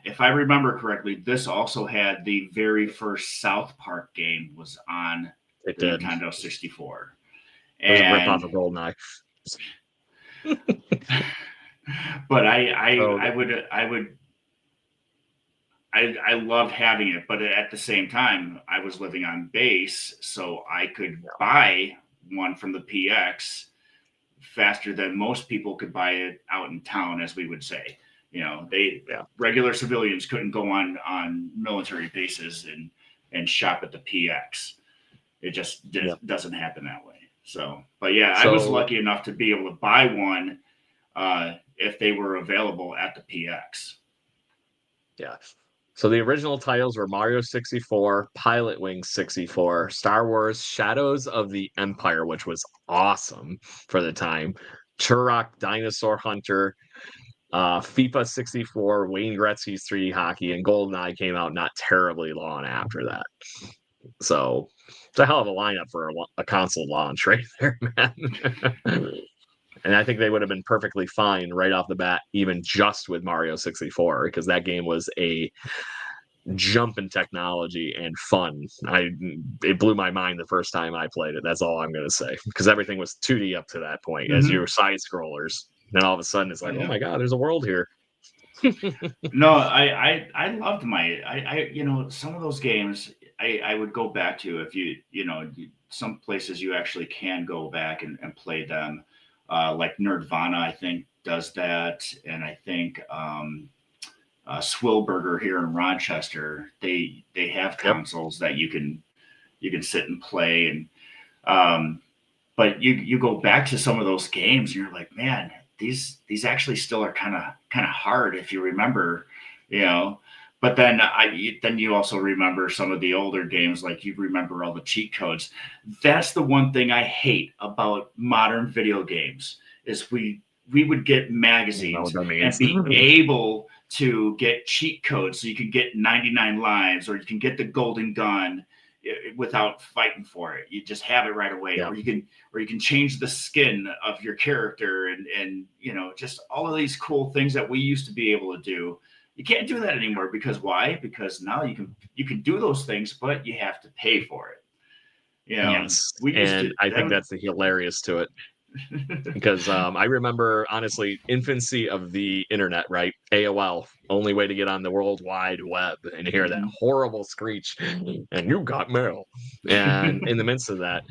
if I remember correctly, this also had the very first South Park game was on the Nintendo 64. It was a rip off of GoldenEye. But I loved having it, but at the same time, I was living on base, so I could buy one from the PX faster than most people could buy it out in town, as we would say. Regular civilians couldn't go on military bases and shop at the PX. It just doesn't happen that way. So, but I was lucky enough to be able to buy one if they were available at the PX. Yeah. So the original titles were Mario 64, Pilot Wings 64, Star Wars Shadows of the Empire, which was awesome for the time, Turok Dinosaur Hunter, FIFA 64, Wayne Gretzky's 3D Hockey, and GoldenEye came out not terribly long after that. So it's a hell of a lineup for a console launch right there, man. And I think they would have been perfectly fine right off the bat, even just with Mario 64, because that game was a jump in technology and fun. It blew my mind the first time I played it. That's all I'm going to say, because everything was 2D up to that point as you were side scrollers. Then all of a sudden it's like, oh my God, there's a world here. No, I loved some of those games I would go back to if some places you actually can go back and play them. Like Nerdvana, I think, does that. And I think Swillburger here in Rochester, they have consoles that you can sit and play. And but you go back to some of those games and you're like, man, these actually still are kind of hard if you remember, But then you also remember some of the older games, like you remember all the cheat codes. That's the one thing I hate about modern video games is we would get magazines and be able to get cheat codes so you can get 99 lives or you can get the golden gun without fighting for it. You just have it right away, or you can change the skin of your character and just all of these cool things that we used to be able to do. You can't do that anymore because why? Because now you can do those things, but you have to pay for it. Yes, I think that's the hilarious to it. Because I remember, honestly, infancy of the internet, right? AOL, only way to get on the World Wide Web and hear that horrible screech, and you got mail. And in the midst of that,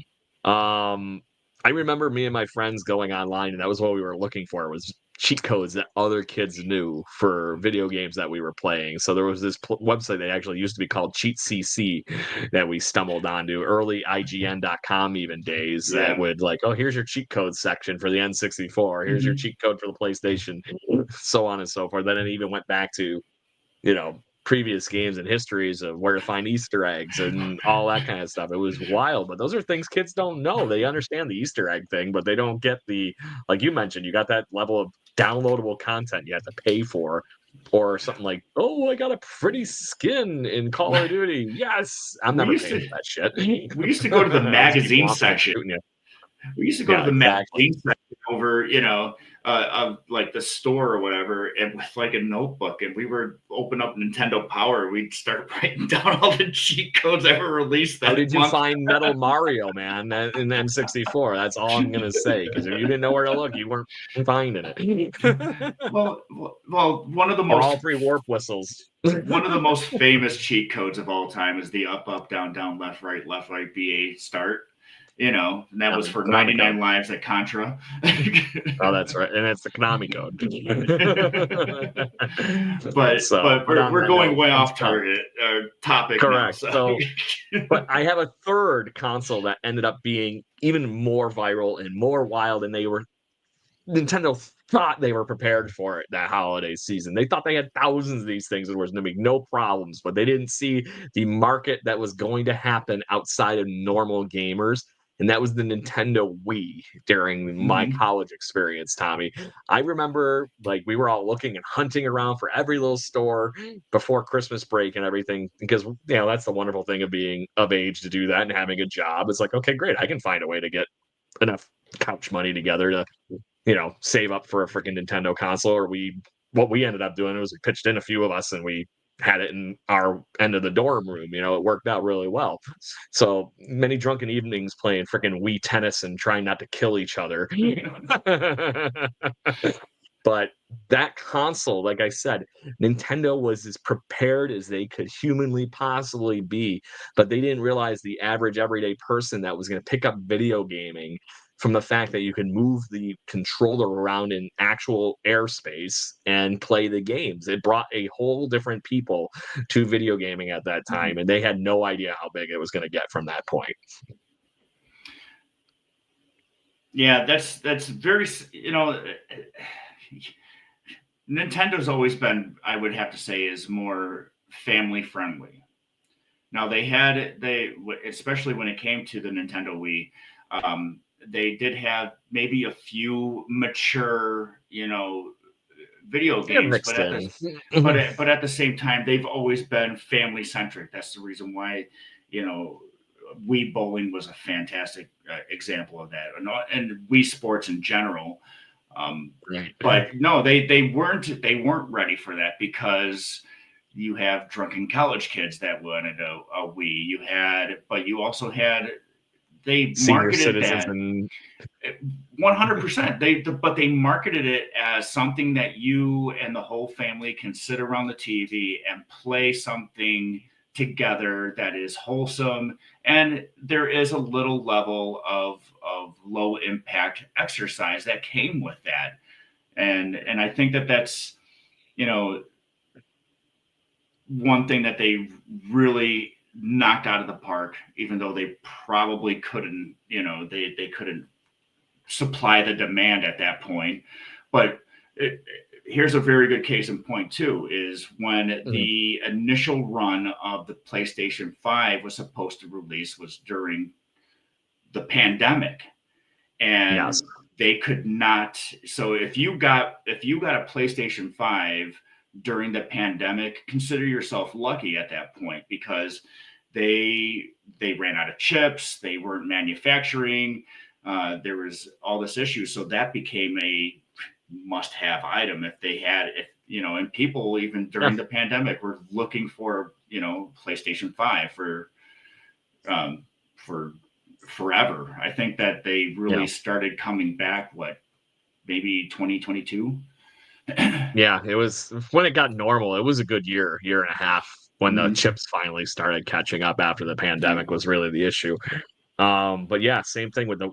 I remember me and my friends going online, and that was what we were looking for, was cheat codes that other kids knew for video games that we were playing. So there was this website that actually used to be called Cheat CC that we stumbled onto, early IGN.com even days, that Yeah. would like, oh, here's your cheat code section for the N64, here's your cheat code for the PlayStation, so on and so forth. Then it even went back to, previous games and histories of where to find Easter eggs and all that kind of stuff. It was wild, but those are things kids don't know. They understand the Easter egg thing, but they don't get the, like you mentioned, you got that level of downloadable content you have to pay for, or something like, oh, I got a pretty skin in Call of Duty. Yes, I'm We never used paying to- for that shit. We used to go to the magazine People section. shooting you. We used to go Yeah, to the exactly. magazine section over, of like the store or whatever, and with like a notebook, and we would open up Nintendo Power. We'd start writing down all the cheat codes ever released that How did you month. find Metal Mario, man, in N64? That's all I'm gonna say, because if you didn't know where to look, you weren't finding it. Well, one of the Or all most 3 warp whistles. one of the most famous cheat codes of all time is the up, down, left, right, BA start. And that was for Konami 99 code. lives at Contra. Oh, that's right, and it's the Konami code. but we're going way off target topic. Correct. Now, So, but I have a third console that ended up being even more viral and more wild, and Nintendo thought they were prepared for it that holiday season. They thought they had thousands of these things and there was going to be no problems, but they didn't see the market that was going to happen outside of normal gamers. And that was the Nintendo Wii during my college experience, Tommy. I remember like we were all looking and hunting around for every little store before Christmas break and everything, because that's the wonderful thing of being of age to do that and having a job. It's like, okay, great, I can find a way to get enough couch money together to save up for a freaking Nintendo console. Or what we ended up doing was we pitched in a few of us and we had it in our end of the dorm room. It worked out really well. So many drunken evenings playing freaking Wii tennis and trying not to kill each other. But that console, like I said, Nintendo was as prepared as they could humanly possibly be, but they didn't realize the average everyday person that was going to pick up video gaming from the fact that you can move the controller around in actual airspace and play the games. It brought a whole different people to video gaming at that time, and they had no idea how big it was going to get from that point. Yeah, that's very, Nintendo's always been, I would have to say, is more family friendly. Now especially when it came to the Nintendo Wii, they did have maybe a few mature, video games, but at the same time, they've always been family centric. That's the reason why, Wii Bowling was a fantastic example of that, and Wii Sports in general. But no, they weren't ready for that, because you have drunken college kids that wanted a Wii. But you also had, they senior marketed citizens that and 100%. But they marketed it as something that you and the whole family can sit around the TV and play something together that is wholesome, and there is a little level of low impact exercise that came with that, and I think that's one thing that they really knocked out of the park, even though they probably couldn't, they couldn't supply the demand at that point. But here's a very good case in point too, is when the initial run of the PlayStation 5 was supposed to release was during the pandemic, and they could not. So if you got a PlayStation 5 during the pandemic, consider yourself lucky at that point, because they ran out of chips, they weren't manufacturing, there was all this issue, so that became a must-have item if and people even during the pandemic were looking for PlayStation 5 for forever. I think that they really started coming back maybe 2022. Yeah, it was when it got normal. It was a good year and a half when the chips finally started catching up after the pandemic was really the issue. But yeah, same thing with the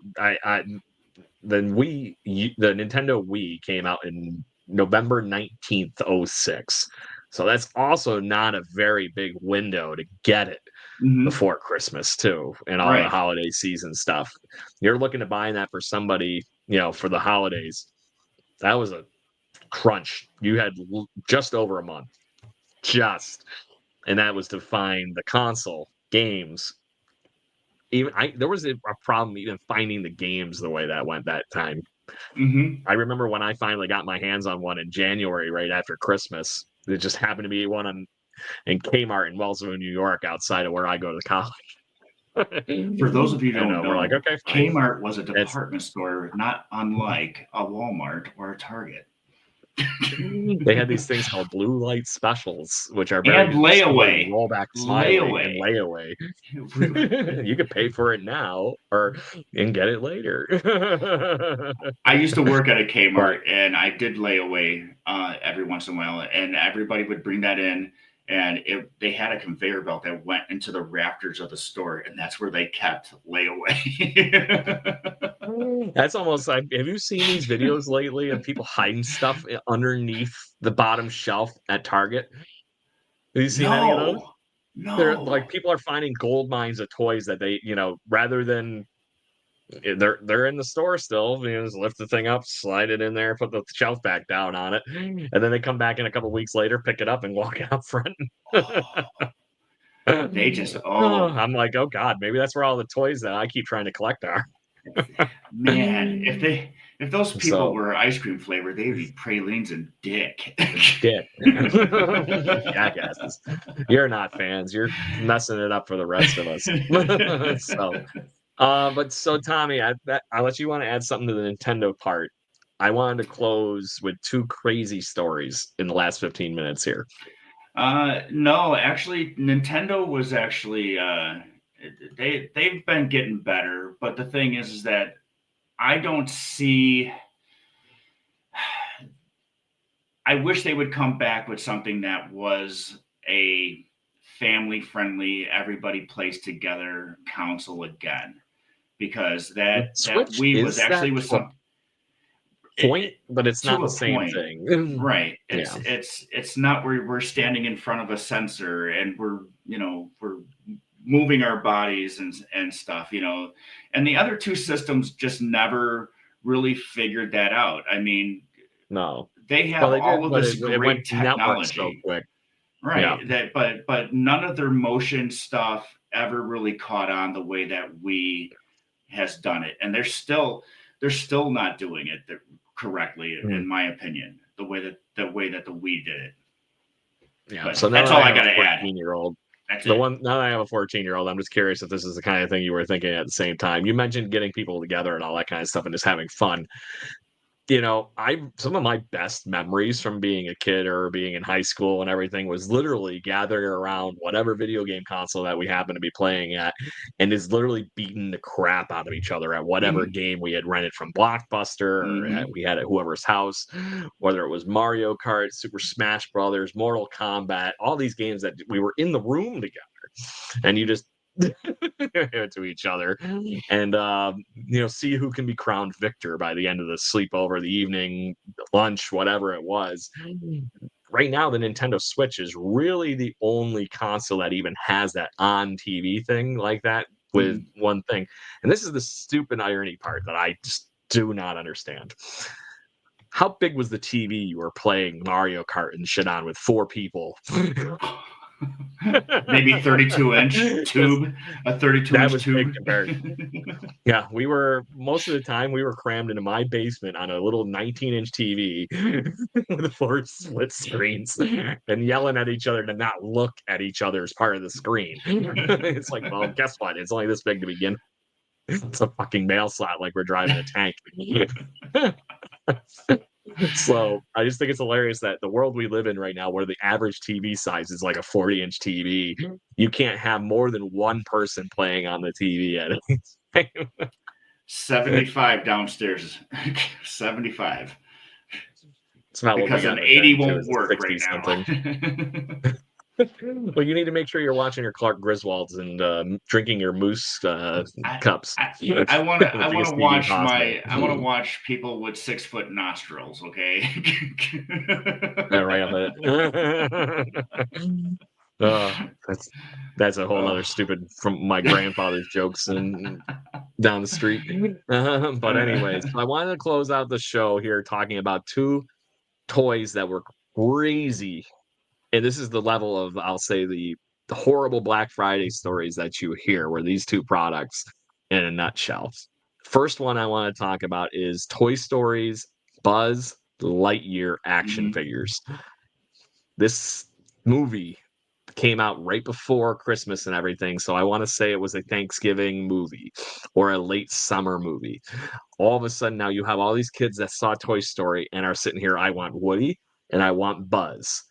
Nintendo Wii came out in November 19th, 06. So that's also not a very big window to get it before Christmas too, and all the holiday season stuff. You're looking at buying that for somebody, for the holidays. That was a crunch. You had just over a month, and that was to find the console games. There was a problem even finding the games the way that went that time. I remember when I finally got my hands on one in January, right after Christmas. It just happened to be one in Kmart in Wellsville, New York, outside of where I go to college. For those of you who don't know, we're like, okay, fine. Kmart was a department store not unlike a Walmart or a Target. They had these things called blue light specials, which are very and layaway, rollback layaway. You could pay for it now and get it later. I used to work at a Kmart, and I did layaway every once in a while, and everybody would bring that in, and they had a conveyor belt that went into the rafters of the store, and that's where they kept layaway. That's almost like, have you seen these videos lately of people hiding stuff underneath the bottom shelf at Target? Have you seen any of those? No. They're like, people are finding gold mines of toys that they, rather than they're in the store still, just lift the thing up, slide it in there, put the shelf back down on it, and then they come back in a couple weeks later, pick it up, and walk out front. They just I'm like, oh God, maybe that's where all the toys that I keep trying to collect are. Man, if those people were ice cream flavor, they would be pralines and dick. Jackasses. You're not fans. You're messing it up for the rest of us. So Tommy, unless you want to add something to the Nintendo part, I wanted to close with two crazy stories in the last 15 minutes here. No, actually, Nintendo was actually they've been getting better, but the thing is that I don't see. I wish they would come back with something that was a family-friendly, everybody plays together console again, because that Wii was actually some point, but it's not the same thing, right? It's not where we're standing in front of a sensor and we're moving our bodies and stuff, and the other two systems just never really figured that out. I mean, no, they have all of this great technology, so quick, right? Yeah. But none of their motion stuff ever really caught on the way that Wii has done it, and they're still not doing it correctly, in my opinion. The way that the Wii did it. Yeah, but so that's all I got to add. 14-year-old. Now that I have a 14-year-old, I'm just curious if this is the kind of thing you were thinking at the same time. You mentioned getting people together and all that kind of stuff and just having fun. Some of my best memories from being a kid or being in high school and everything was literally gathering around whatever video game console that we happen to be playing at, and is literally beating the crap out of each other at whatever game we had rented from Blockbuster or we had at whoever's house, whether it was Mario Kart, Super Smash Brothers, Mortal Kombat, all these games that we were in the room together, and you just to each other and see who can be crowned victor by the end of the sleepover, the evening, lunch, whatever it was. Right now the Nintendo Switch is really the only console that even has that on TV thing like that, with one thing, and this is the stupid irony part that I just do not understand. How big was the TV you were playing Mario Kart and shit on with 4 people? Maybe 32-inch tube, a 32-inch tube. Yeah, most of the time we were crammed into my basement on a little 19-inch TV with 4 split screens and yelling at each other to not look at each other as part of the screen. It's like, well, guess what? It's only this big to begin. It's a fucking mail slot, like we're driving a tank. So I just think it's hilarious that the world we live in right now, where the average TV size is like a 40-inch TV, you can't have more than one person playing on the TV at any time. 75 downstairs. 75. It's not because an 80 won't work right now. Well, you need to make sure you're watching your Clark Griswolds and drinking your moose cups. I want The to biggest TV watch possible. I want to watch people with 6-foot nostrils. Okay. Yeah, right on the. That's a whole other Oh. stupid from my grandfather's jokes and down the street. But anyways, I wanted to close out the show here talking about two toys that were crazy, and this is the level of, I'll say, the horrible Black Friday stories that you hear were these two products in a nutshell. First one I want to talk about is Toy Story's Buzz Lightyear action Mhm. figures. This movie came out right before Christmas and everything, so I want to say it was a Thanksgiving movie or a late summer movie. All of a sudden now you have all these kids that saw Toy Story and are sitting here, I want Woody and I want Buzz.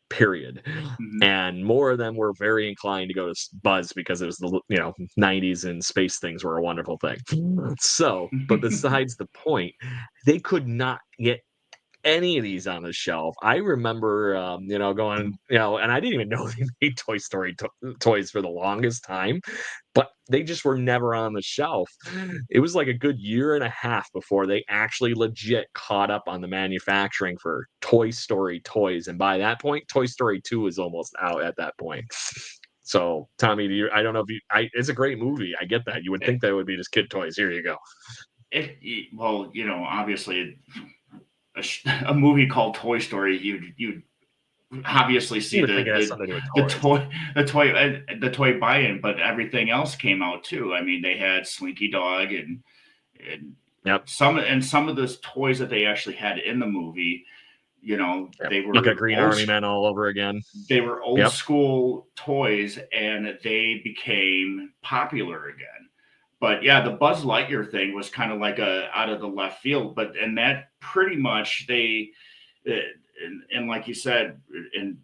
Period. Mhm. And more of them were very inclined to go to Buzz because it was the 90s and space things were a wonderful thing. So, but besides the point, they could not get any of these on the shelf. I remember, going, and I didn't even know they made Toy Story toys for the longest time, but they just were never on the shelf. It was like a good year and a half before they actually legit caught up on the manufacturing for Toy Story toys. And by that point, Toy Story 2 was almost out at that point. So, Tommy, I don't know if it's a great movie. I get that. You would think that would be just kid toys. Here you go. Well, obviously, a movie called Toy Story, you obviously see You would think it has something to do with toys. the toy buy-in, but everything else came out too. I mean, they had Slinky Dog and Yep. some of those toys that they actually had in the movie. They were Look at Green Army Men all over again. They were old Yep. school toys, and they became popular again. But yeah, the Buzz Lightyear thing was kind of like a out of the left field. And that pretty much and like you said, in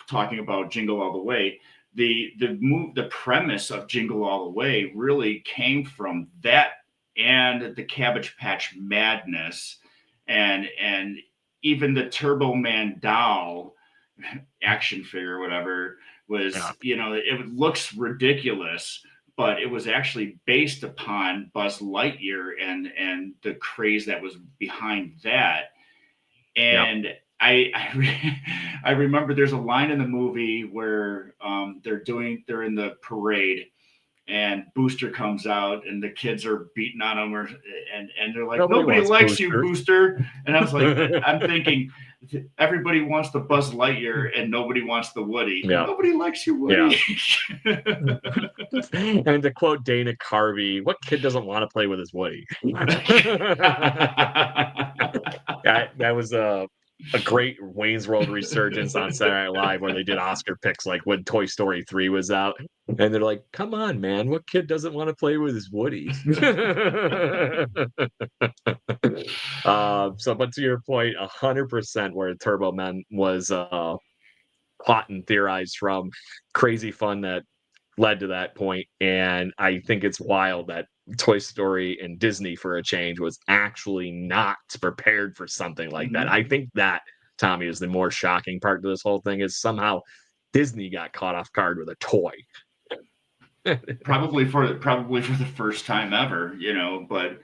talking about Jingle All the Way, the premise of Jingle All the Way really came from that and the Cabbage Patch Madness, and even the Turbo Man doll action figure, whatever, was, it looks ridiculous, but it was actually based upon Buzz Lightyear and the craze that was behind that. And I remember there's a line in the movie where they're in the parade, and Booster comes out and the kids are beating on him, and they're like, nobody likes you, Booster. And I was like, I'm thinking, everybody wants the Buzz Lightyear and nobody wants the Woody. Yeah. Nobody likes you, Woody. Yeah. And to quote Dana Carvey, what kid doesn't want to play with his Woody? That was a great Wayne's World resurgence on Saturday Night Live where they did Oscar picks like when Toy Story 3 was out. And they're like, come on, man, what kid doesn't want to play with his Woody? But to your point, 100% where Turbo Man was plot and theorized from, crazy fun that led to that point. And I think it's wild that Toy Story and Disney, for a change, was actually not prepared for something like that. I think that, Tommy, is the more shocking part to this whole thing, is somehow Disney got caught off guard with a toy. probably for the first time ever, but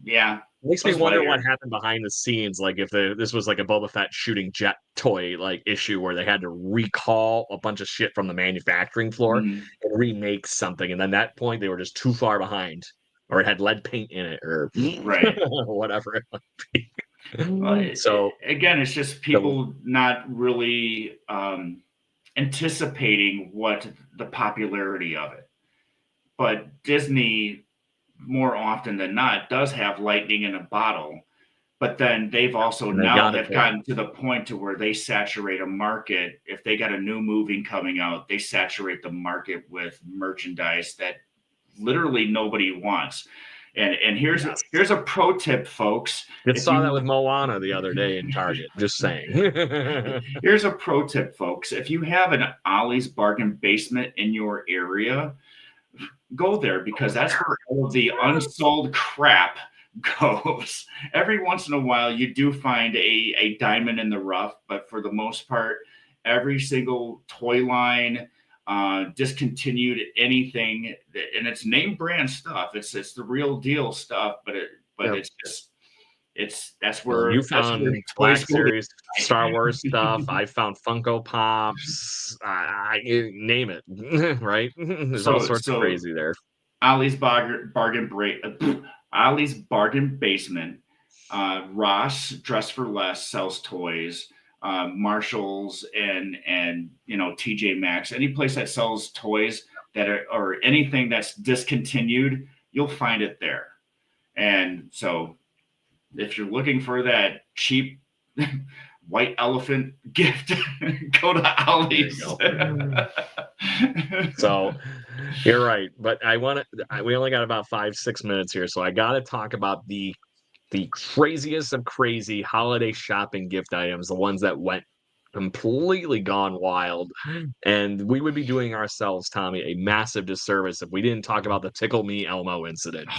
yeah. Makes me wonder what happened behind the scenes. Like if this was like a Boba Fett shooting jet toy like issue where they had to recall a bunch of shit from the manufacturing floor and remake something, and then at that point they were just too far behind, or it had lead paint in it, or right, whatever it might be. Well, so again, it's just people not really anticipating what the popularity of it. But Disney, more often than not, does have lightning in a bottle. But then they've also gotten to the point to where they saturate a market. If they got a new movie coming out, they saturate the market with merchandise that literally nobody wants. And here's a pro tip, folks. Just saw that with Moana the other day in Target. Just saying. Here's a pro tip, folks. If you have an Ollie's Bargain Basement in your area, go there, because that's where all of the unsold crap goes. Every once in a while, you do find a diamond in the rough, but for the most part, every single toy line, discontinued anything, and it's name brand stuff. It's the real deal stuff, but Yep. it's just that's Well, where you that's where found toys Black go to Series Star Wars stuff. I found Funko Pops. Name it, right? There's all sorts of So crazy there. Ollie's Ollie's Bargain Basement. Ross Dress for Less sells toys. Marshalls and TJ Maxx. Any place that sells toys that are or anything that's discontinued, you'll find it there. And so, if you're looking for that cheap white elephant gift, go to Ollie's. So you're right, but we only got about 5-6 minutes here, so I got to talk about the craziest of crazy holiday shopping gift items, the ones that went completely gone wild. And we would be doing ourselves, Tommy, a massive disservice if we didn't talk about the Tickle Me Elmo incident.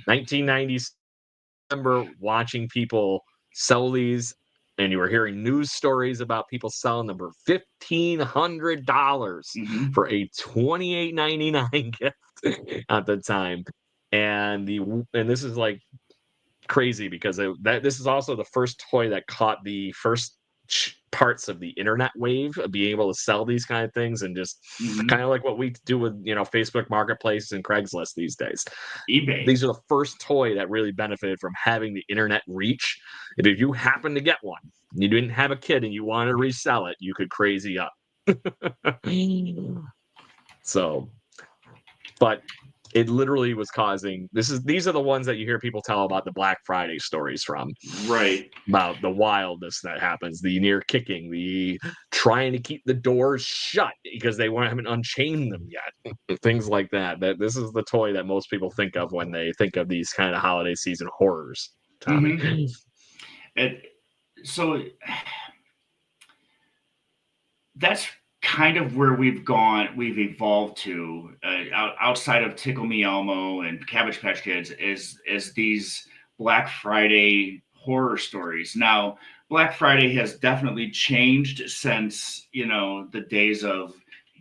1990s, remember watching people sell these, and you were hearing news stories about people selling them for $1,500 for a $28.99 gift at the time. And this is like crazy because this is also the first toy that caught the first parts of the internet wave of being able to sell these kind of things, and just kind of like what we do with Facebook Marketplace and Craigslist these days. eBay. These are the first toy that really benefited from having the internet reach. If you happen to get one, you didn't have a kid and you wanted to resell it, you could crazy up. So, but it literally was causing these are the ones that you hear people tell about the Black Friday stories from, right? About the wildness that happens, the near kicking, the trying to keep the doors shut because they haven't unchained them yet, things like that. That this is the toy that most people think of when they think of these kind of holiday season horrors, Tommy. So that's kind of where we've evolved to, outside of Tickle Me Elmo and Cabbage Patch Kids, is these Black Friday horror stories. Now, Black Friday has definitely changed since, the days of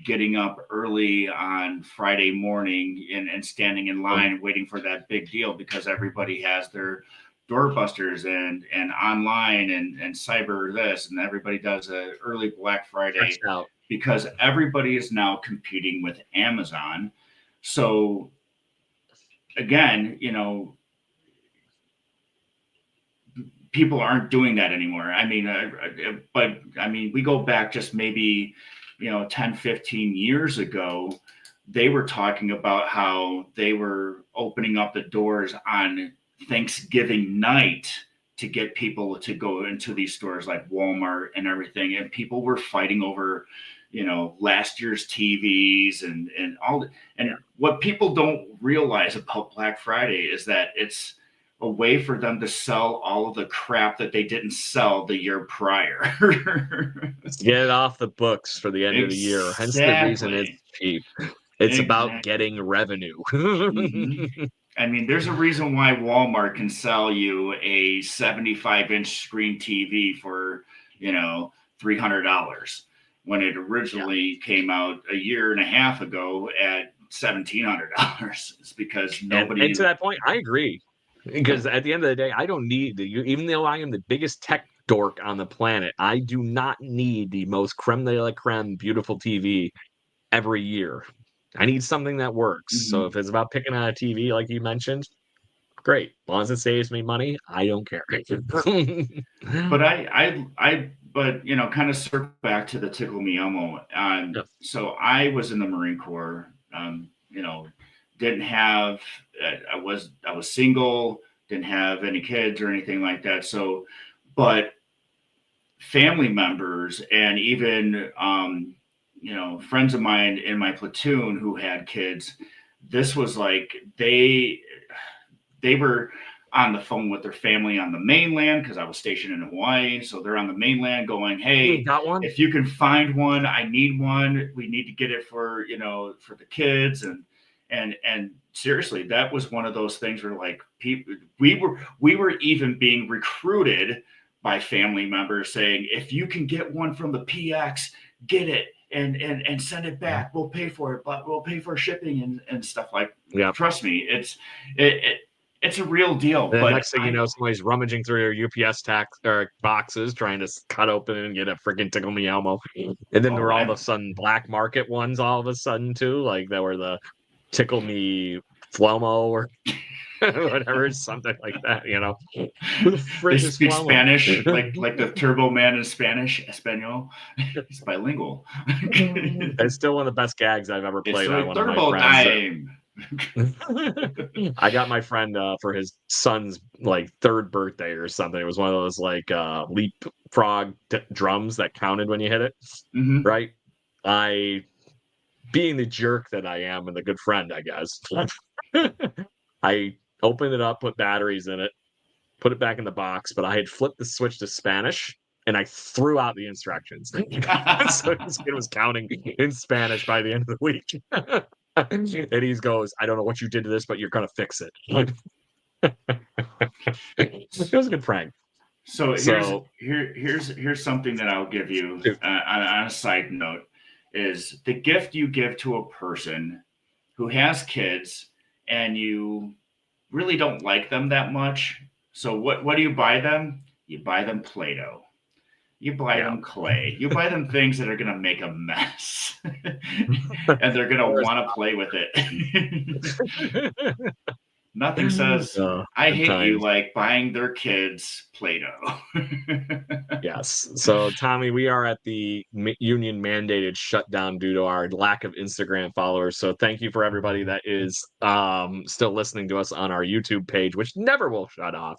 getting up early on Friday morning and standing in line waiting for that big deal, because everybody has their doorbusters and online and cyber this, and everybody does a early Black Friday because everybody is now competing with Amazon. So again, people aren't doing that anymore. I mean, we go back just maybe, 10, 15 years ago, they were talking about how they were opening up the doors on Thanksgiving night to get people to go into these stores like Walmart and everything. And people were fighting over, last year's TVs and all. And what people don't realize about Black Friday is that it's a way for them to sell all of the crap that they didn't sell the year prior. Get it off the books for the end of the year. Hence the reason it's cheap. It's about getting revenue. I mean, there's a reason why Walmart can sell you a 75-inch screen TV for, $300 when it originally came out a year and a half ago at $1,700. It's because nobody. And to that point, I agree. Because at the end of the day, I don't need even though I am the biggest tech dork on the planet, I do not need the most creme de la creme beautiful TV every year. I need something that works. So if it's about picking out a TV, like you mentioned, great. As long as it saves me money, I don't care. But kind of circle back to the Tickle Me Elmo. So I was in the Marine Corps. Didn't have. I was single. Didn't have any kids or anything like that. So, but family members and even friends of mine in my platoon who had kids, this was like they were on the phone with their family on the mainland, because I was stationed in Hawaii. So they're on the mainland going, hey, got one? If you can find one, I need one. We need to get it for the kids. And seriously, that was one of those things where like people, we were even being recruited by family members saying, if you can get one from the PX, get it and send it back. We'll pay for it, but we'll pay for shipping and stuff like. Yeah. Trust me, it's a real deal. And but next thing you know, somebody's rummaging through their UPS boxes trying to cut open and get a freaking Tickle Me Elmo. And then there were all of a sudden black market ones all of a sudden too, like that were the Tickle Me Flomo or whatever, something like that, you know. Who the frick They is speak Flomo? Spanish, like the Turbo Man in Spanish, Espanol. He's bilingual. It's still one of the best gags I've ever played on one of my Turbo friends. time. I got my friend for his son's like 3rd birthday or something. It was one of those like leapfrog drums that counted when you hit it, right? I, being the jerk that I am and the good friend, I guess, I opened it up, put batteries in it, put it back in the box, but I had flipped the switch to Spanish and I threw out the instructions. So this kid was counting in Spanish by the end of the week. And he goes, I don't know what you did to this, but you're going to fix it. It was a good prank. So here's something that I'll give you on a side note is the gift you give to a person who has kids and you really don't like them that much. So what do you buy them? You buy them Play-Doh. You buy them clay. You buy them things that are going to make a mess. And they're going to want to play with it. Nothing says, I hate you like buying their kids Play-Doh. Yes. So, Tommy, we are at the union mandated shutdown due to our lack of Instagram followers. So thank you for everybody that is still listening to us on our YouTube page, which never will shut off.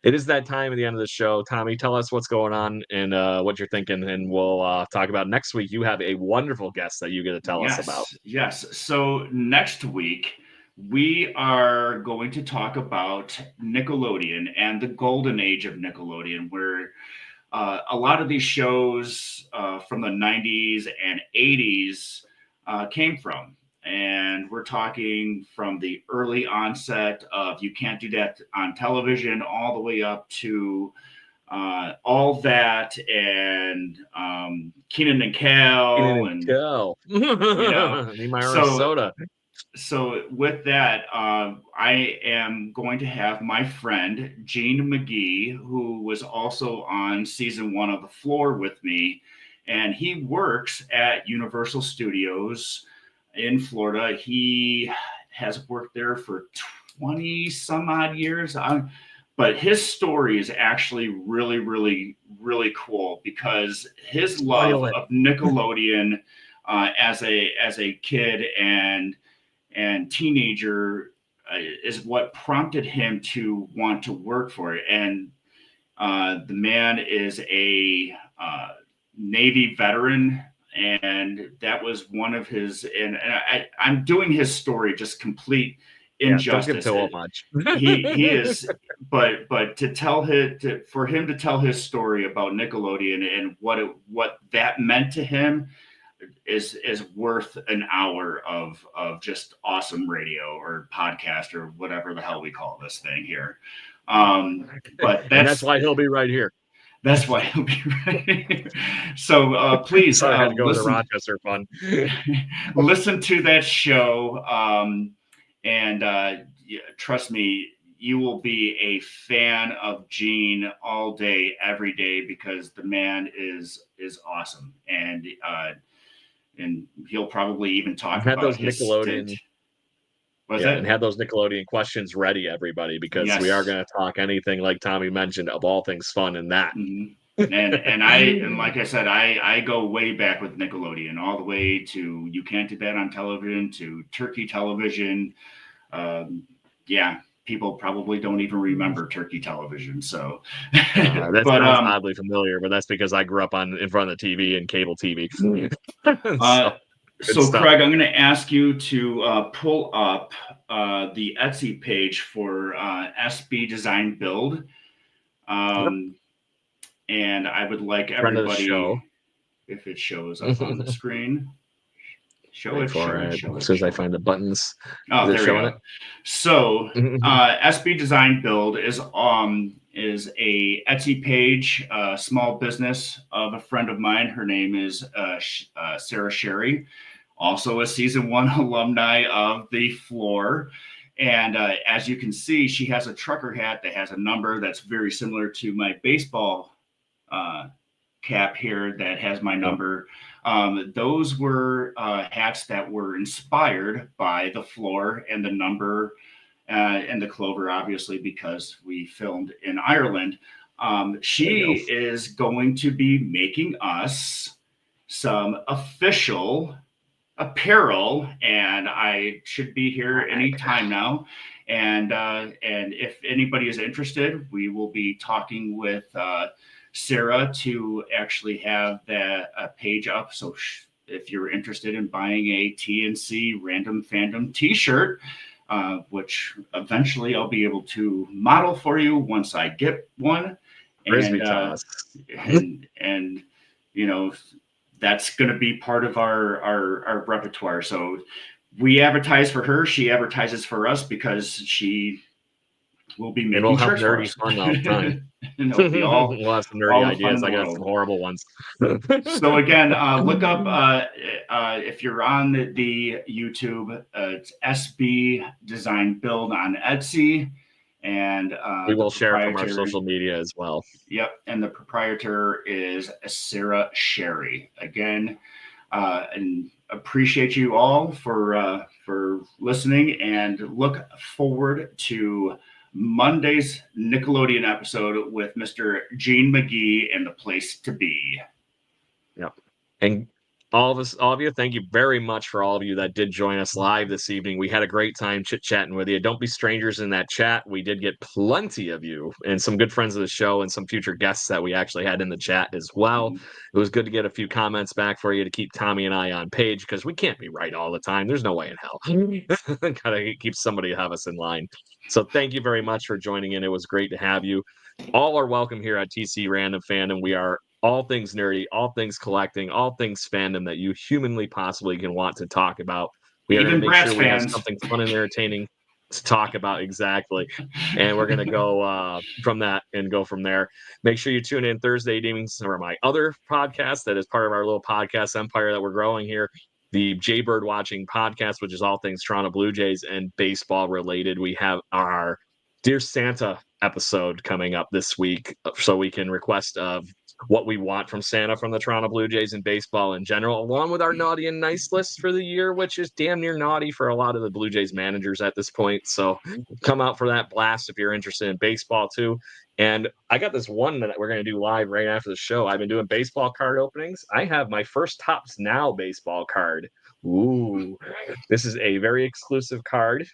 It is that time at the end of the show. Tommy, tell us what's going on and what you're thinking, and we'll talk about next week. You have a wonderful guest that you get to tell us about. Yes. So next week, we are going to talk about Nickelodeon and the golden age of Nickelodeon, where a lot of these shows from the 90s and 80s came from. And we're talking from the early onset of You Can't Do That on Television all the way up to All That and Kenan and Kel. Need my orange soda. So with that, I am going to have my friend Gene McGee, who was also on season 1 of The Floor with me, and he works at Universal Studios in Florida. He has worked there for 20 some odd years. But his story is actually really, really, really cool because his love of Nickelodeon as a kid and teenager is what prompted him to want to work for it. And the man is a Navy veteran, and that was one of his. And I'm doing his story just complete injustice. Don't give too much. he is, but for him to tell his story about Nickelodeon and what that meant to him is worth an hour of just awesome radio or podcast or whatever the hell we call this thing here. But that's why he'll be right here. That's why he'll be right here. So please I had to go to Rochester fun. Listen to that show, and trust me, you will be a fan of Gene all day, every day, because the man is awesome, and he'll probably even talk about those his Nickelodeon. Stint. And have those Nickelodeon questions ready, everybody, because we are going to talk anything like Tommy mentioned of all things fun and that. Mm-hmm. And like I said, I go way back with Nickelodeon, all the way to You Can't Do That on Television, to Turkey Television. People probably don't even remember Turkey Television. So that sounds oddly familiar, but that's because I grew up in front of the TV and cable TV. So Craig, I'm going to ask you to pull up the Etsy page for SB Design Build. And I would like everybody, if it shows up on the screen, Show it. As soon as I find the buttons. Oh, Is it there we showing go. it? So, SB Design Build is a Etsy page, small business of a friend of mine. Her name is Sarah Sherry, also a season 1 alumni of the floor. And as you can see, she has a trucker hat that has a number that's very similar to my baseball cap here that has my number. Those were hats that were inspired by the floor and the number and the clover, obviously, because we filmed in Ireland. She is going to be making us some official apparel, and I should be here anytime now. And if anybody is interested, we will be talking with Sarah to actually have that page up. So if you're interested in buying a TNC Random Fandom t-shirt, which eventually I'll be able to model for you once I get one. And you know, that's going to be part of our repertoire. So we advertise for her. She advertises for us because she will be making shirts for us. Fun all the time. We'll have some nerdy ideas. I got some horrible ones. So again, look up if you're on the YouTube, it's SB Design Build on Etsy. And we will share from our social media as well. Yep. And the proprietor is Sarah Sherry. Again, and appreciate you all for listening, and look forward to Monday's Nickelodeon episode with Mr. Gene McGee and The Place to Be. Yep. And all of you, thank you very much for all of you that did join us live this evening. We had a great time chit-chatting with you. Don't be strangers in that chat. We did get plenty of you and some good friends of the show and some future guests that we actually had in the chat as well. It was good to get a few comments back for you to keep Tommy and I on page, because we can't be right all the time. There's no way in hell. Gotta keep somebody to have us in line. So thank you very much for joining in. It was great to have you. All are welcome here at TC Random Fandom. We are all things nerdy, all things collecting, all things fandom that you humanly possibly can want to talk about. We are going to make sure we have something fun and entertaining to talk about, exactly. And we're going to go from that and go from there. Make sure you tune in Thursday evenings for my other podcast that is part of our little podcast empire that we're growing here, the Jaybird Watching Podcast, which is all things Toronto Blue Jays and baseball related. We have our Dear Santa episode coming up this week, so we can request what we want from Santa from the Toronto Blue Jays and baseball in general, along with our naughty and nice list for the year, which is damn near naughty for a lot of the Blue Jays managers at this point. So come out for that blast if you're interested in baseball too. And I got this one that we're going to do live right after the show. I've been doing baseball card openings. I have my first Topps Now baseball card. Ooh, this is a very exclusive card.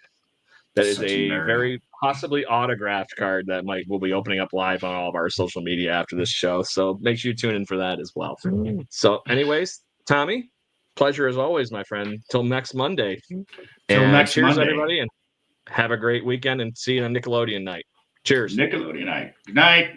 That is a very possibly autographed card that we'll be opening up live on all of our social media after this show. So make sure you tune in for that as well. So anyways, Tommy, pleasure as always, my friend. Till next Monday. Cheers, everybody, and have a great weekend, and see you on Nickelodeon night. Cheers. Nickelodeon night. Good night.